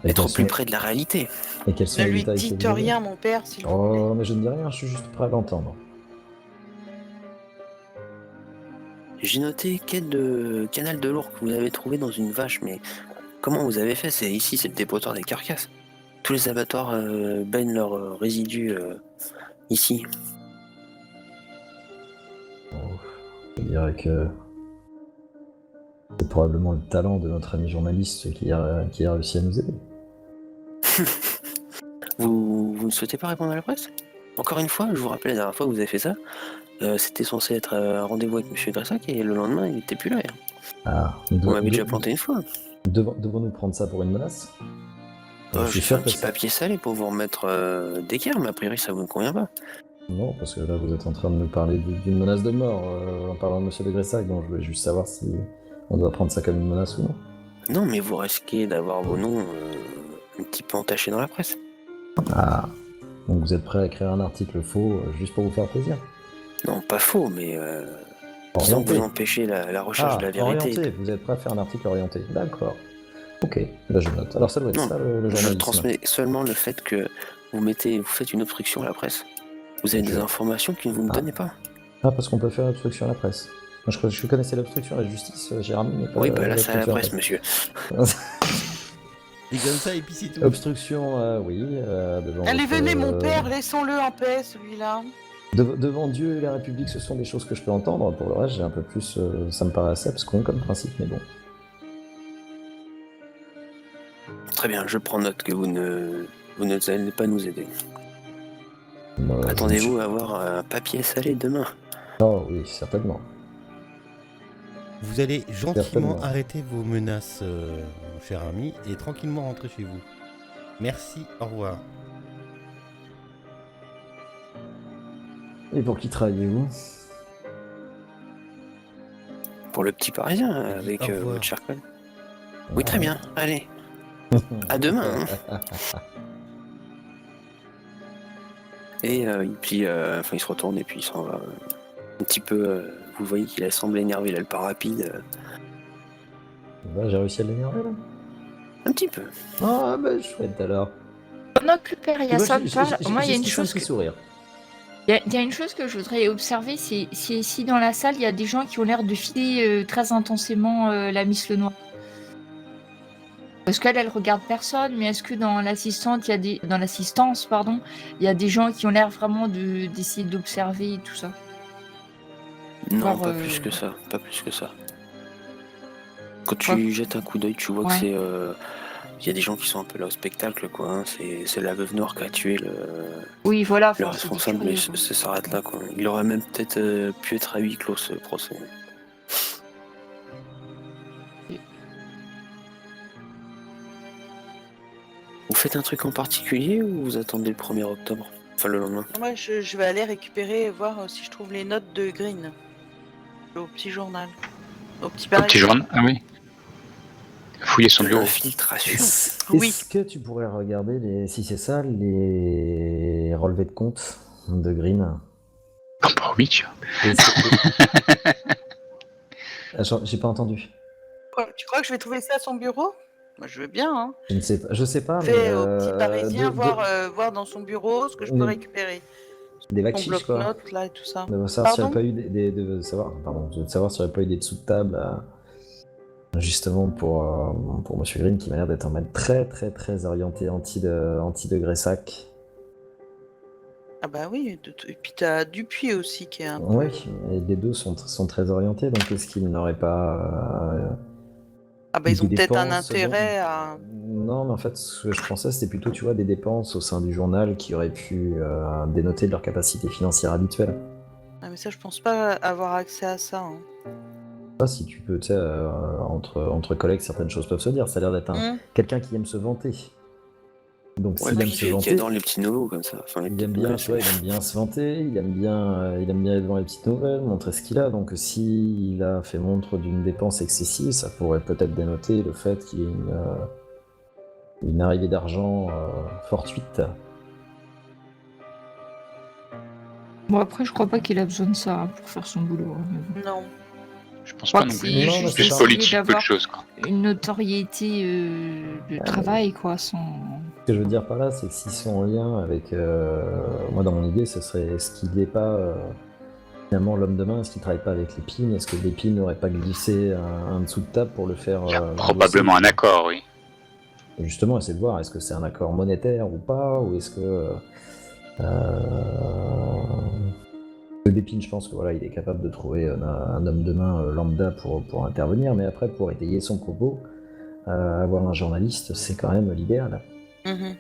Et Être au plus près de la réalité. Et quels sont ne les lui détails que dites vous avez rien, mon père, s'il vous plaît. Oh, mais je ne dis rien, je suis juste prêt à l'entendre. J'ai noté quai de canal de lourd que vous avez trouvé dans une vache, mais comment vous avez fait? C'est ici, c'est le dépotoir des carcasses. Tous les abattoirs baignent leurs résidus ici. Je dirais que c'est probablement le talent de notre ami journaliste qui a réussi à nous aider. Vous ne souhaitez pas répondre à la presse? Encore une fois, je vous rappelle la dernière fois que vous avez fait ça, c'était censé être un rendez-vous avec M. Gressac et le lendemain il n'était plus là. On m'avait déjà planté une fois. Devons-nous prendre ça pour une menace? J'ai fait un petit papier salé pour vous remettre d'équerre, mais a priori ça vous ne convient pas. Non, parce que là vous êtes en train de nous parler d'une menace de mort en parlant de M. de Gressac, donc je voulais juste savoir si on doit prendre ça comme une menace ou non. Non, mais vous risquez d'avoir vos noms un petit peu entachés dans la presse. Donc vous êtes prêt à écrire un article faux juste pour vous faire plaisir? Non, pas faux, mais disons que vous empêchez la recherche de la vérité. Orienté, vous êtes prêt à faire un article orienté, d'accord. Ok, là je note. Alors ça doit être ça le journalisme. Je transmets seulement le fait que vous faites une obstruction à la presse. Vous avez des informations que vous ne me donnez pas. Ah, parce qu'on peut faire l'obstruction à la presse. Moi, je connaissais l'obstruction à la justice, Gérard, mais pas Oui, bah là, c'est à la l'obstruction presse, monsieur. Et comme ça, et puis c'est tout. Obstruction, oui, devant Allez, votre, venez, mon père, laissons-le en paix, celui-là. devant Dieu et la République, ce sont des choses que je peux entendre. Pour le reste, j'ai un peu plus, ça me paraît assez abscon comme principe, mais bon. Très bien, je prends note que vous ne allez pas nous aider. Moi, je me Attendez-vous suis- à avoir un papier salé demain. Oh oui, certainement. Vous allez gentiment Certainement. arrêter vos menaces, mon cher ami, et tranquillement rentrer chez vous. Merci, au revoir. Et pour qui travaillez-vous? Pour le petit Parisien, avec au revoir. votre cher collègue. Oui, très bien, allez. À demain. Hein. Et puis, il se retourne et puis il s'en va. Un petit peu, vous voyez qu'il a semblé énervé, là, le pas rapide. Bah, j'ai réussi à l'énerver là. Un petit peu. Ah bah chouette alors. Pendant que personne parle, moi il y a une chose que... sourire. Il y a une chose que je voudrais observer, c'est si ici dans la salle, il y a des gens qui ont l'air de filer très intensément la Miss Lenoir. Parce qu'elle regarde personne, mais est-ce que dans l'assistance, il y a des gens qui ont l'air vraiment d'essayer d'observer tout ça? Non, Alors, pas plus que ça, pas plus que ça. Quand tu jettes un coup d'œil, tu vois que c'est... Il y a des gens qui sont un peu là au spectacle, quoi. Hein. C'est la veuve noire qui a tué oui, voilà, le responsable, mais ça s'arrête là, quoi. Il aurait même peut-être pu être à huis clos, ce procès. Vous faites un truc en particulier ou vous attendez le 1er octobre? Enfin, le lendemain. Moi, je vais aller récupérer, voir si je trouve les notes de Green. Au petit journal. Au petit Au petit journal, ah oui. Fouiller son bureau. Infiltration. Est-ce que tu pourrais regarder, si c'est ça, les relevés de compte de Green? Ah bah oui, tiens. J'ai pas entendu. Tu crois que je vais trouver ça à son bureau? Moi, je veux bien, hein. Je sais pas, mais... au petit Parisien, voir dans son bureau ce que je peux récupérer. Des vaccins, quoi. Bloc-notes, là, et tout ça. De savoir s'il n'y aurait pas eu de savoir s'il n'y aurait pas eu des dessous de table, justement pour Monsieur Green, qui m'a l'air d'être un mec très très très orienté anti-degré sac. Ah bah oui, et puis t'as Dupuis aussi qui est un peu... Oui, et les deux sont très orientés, donc est-ce qu'ils n'auraient pas... Ah bah ils ont peut-être un intérêt à... Non, mais en fait, ce que je pensais, c'était plutôt, tu vois, des dépenses au sein du journal qui auraient pu dénoter de leur capacité financière habituelle. Ah mais ça, je pense pas avoir accès à ça. Hein. Pas si tu peux, tu sais, entre collègues, certaines choses peuvent se dire. Ça a l'air d'être quelqu'un qui aime se vanter. Donc s'il aime se vanter, qui adore les petits nouveaux comme ça. Enfin, il aime bien, tu vois, il aime bien se vanter, il aime bien être devant les petites nouvelles, montrer ce qu'il a. Donc s'il a fait montre d'une dépense excessive, ça pourrait peut-être dénoter le fait qu'il y ait une arrivée d'argent fortuite. Bon, après, je crois pas qu'il a besoin de ça pour faire son boulot. Non. Je pense pas non plus. C'est juste politique, peu de choses, quoi. Une notoriété de travail, quoi, sans... Ce que je veux dire par là, c'est que s'ils sont en lien avec... moi, dans mon idée, ce serait, est-ce qu'il n'est pas... finalement, l'homme de main, est-ce qu'il ne travaille pas avec l'épine? Est-ce que l'épine n'aurait pas glissé un dessous de table pour le faire... Il y a probablement un accord, oui. Et justement, essayer de voir, est-ce que c'est un accord monétaire ou pas? Ou est-ce que... L'épine, je pense que voilà, il est capable de trouver un homme de main lambda pour intervenir, mais après, pour étayer son propos, avoir un journaliste, c'est quand même l'idéal. Mm-hmm.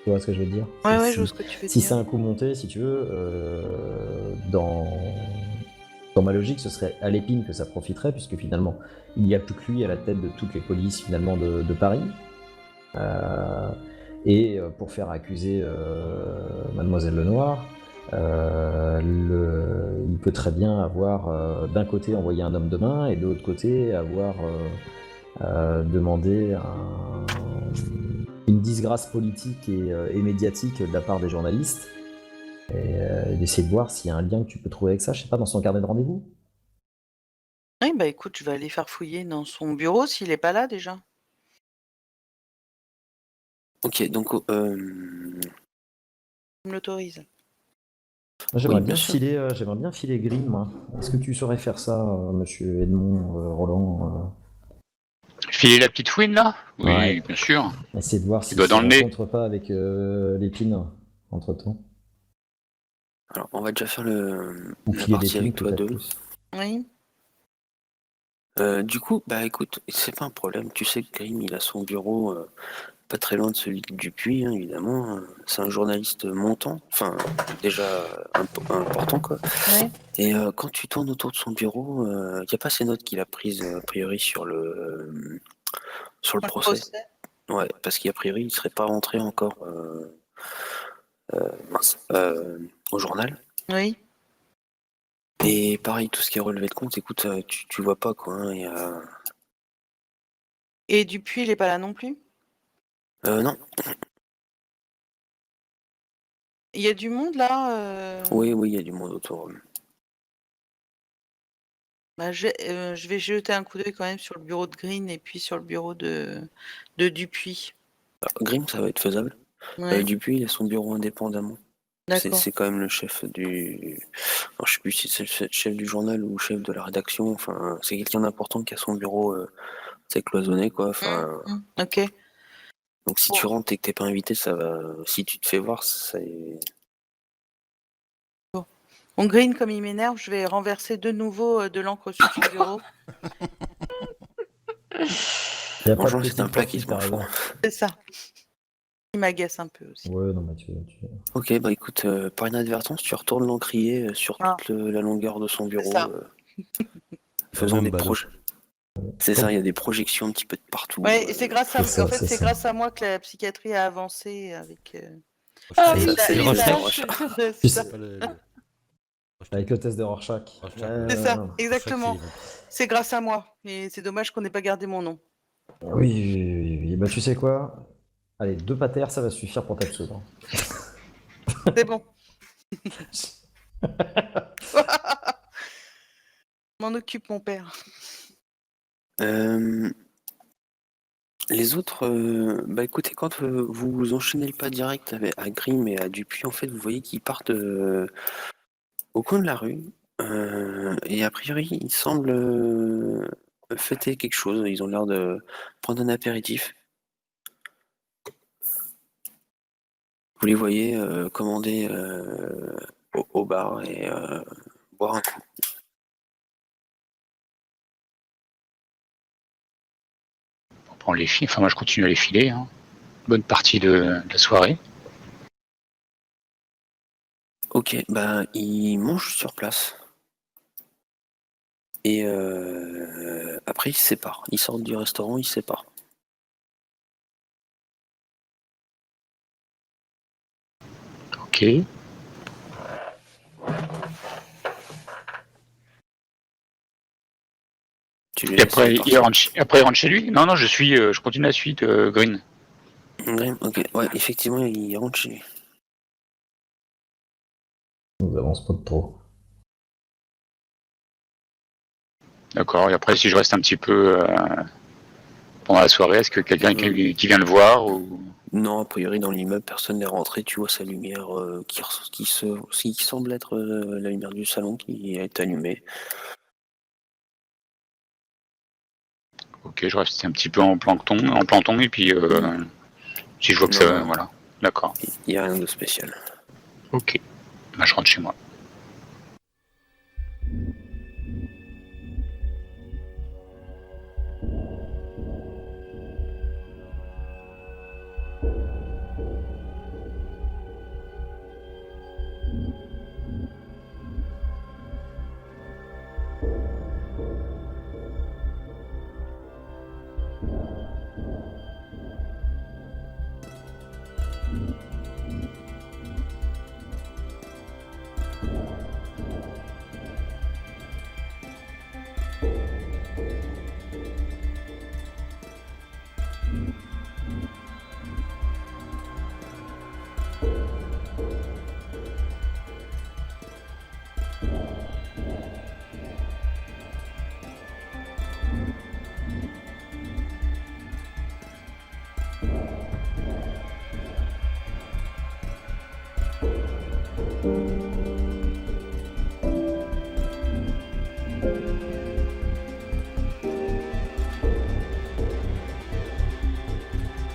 Tu vois ce que je veux dire? Ouais, je vois ce que tu veux dire. Si c'est un coup monté, si tu veux, dans ma logique, ce serait à l'épine que ça profiterait, puisque finalement, il n'y a plus que lui à la tête de toutes les polices finalement de Paris. Et pour faire accuser Mademoiselle Lenoir, il peut très bien avoir d'un côté envoyé un homme de main et de l'autre côté avoir demandé une disgrâce politique et médiatique de la part des journalistes et d'essayer de voir s'il y a un lien que tu peux trouver avec ça, je sais pas, dans son carnet de rendez-vous. Oui, bah écoute, je vais aller faire fouiller dans son bureau s'il est pas là déjà. Ok, donc... Je m'autorise. J'aimerais Oui, bien bien sûr. filer Green, moi. Est-ce que tu saurais faire ça, monsieur Edmond, Roland Filer la petite fouine là? Ouais. Oui, bien sûr. Essayer de voir Les s'il doigts se dans le nez. rencontre pas avec l'épine entre-temps. Alors, on va déjà faire Ou la filer partie l'épine, avec toi peut-être deux. plus. Oui. Du coup, bah écoute, c'est pas un problème. Tu sais que Grimm, il a son bureau pas très loin de celui de Dupuis, hein, évidemment. C'est un journaliste montant, enfin, déjà important, quoi. Oui. Et quand tu tournes autour de son bureau, il n'y a pas ces notes qu'il a prises, a priori, sur le Pour le procès. procès. Ouais, parce qu'a priori, il serait pas rentré encore mince, au journal. Oui. Et pareil, tout ce qui est relevé de compte, écoute, tu vois pas, quoi. Hein, Et Dupuis, il est pas là non plus? Non, Il y a du monde là? oui, il y a du monde autour. Bah, je vais jeter un coup d'œil quand même sur le bureau de Green et puis sur le bureau de Dupuis. Grimm, ça va être faisable. Ouais, Dupuis, il a son bureau indépendamment. d'accord. C'est quand même le chef du. Alors, je sais plus si c'est le chef du journal ou le chef de la rédaction. Enfin, c'est quelqu'un d'important qui a son bureau, c'est cloisonné, quoi. Enfin, Ok. donc si Bon. tu rentres et que t'es pas invité, ça va. Si tu te fais voir, c'est. Bon, Green, comme il m'énerve, je vais renverser de nouveau de l'encre sur son bureau. Il n'y a pas de Bonjour, c'est petit un plat profit, qui se t'as mange froid. raison. C'est ça. Il m'agace un peu aussi. Ouais, non, mais tu... Ok, bah écoute, par inadvertance, tu retournes l'encrier sur Ah. toute la longueur de son bureau, ça. faisant même des balle. projets. C'est ça, il y a des projections un petit peu de partout. Ouais, et c'est grâce à, c'est ça, en fait, c'est c'est ça. grâce à moi que la psychiatrie a avancé avec. Ah C'est oui, ça, c'est c'est le test de ça. Rorschach. C'est Puis ça. c'est- Pas le- Avec le test de Rorschach. C'est ça, Rorschach, exactement. c'est les vampires. C'est grâce à moi. Et c'est dommage qu'on n'ait pas gardé mon nom. Oui. Bah, tu sais quoi? Allez, 2 patères, ça va suffire pour t'absoudre. C'est bon. M'en occupe mon père. Les autres, bah écoutez, quand vous enchaînez le pas direct à Grimm et à Dupuis, en fait, vous voyez qu'ils partent au coin de la rue. Et a priori, ils semblent fêter quelque chose. Ils ont l'air de prendre un apéritif. Vous les voyez commander au bar et boire un coup. On prend les filles. Enfin, moi, je continue à les filer. Hein. Bonne partie de la soirée. Ok, bah ils mangent sur place. Et après, ils se séparent. Ils sortent du restaurant, ils se séparent. Ok. Tu les Et laisses après, partir. il rentre chez lui? Non, je continue la suite, Green. Grimm, ok, ouais, effectivement, il rentre chez lui. Nous avance pas de trop. D'accord. Et après, si je reste un petit peu pendant la soirée, est-ce que quelqu'un qui vient le voir ou... Non, a priori, dans l'immeuble, personne n'est rentré. Tu vois sa lumière qui semble être la lumière du salon qui est allumée. Ok, je reste un petit peu en planton, et puis si je vois que ça, Non, voilà. D'accord. il n'y a rien de spécial. Ok. Bah, je rentre chez moi.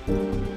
Ciao.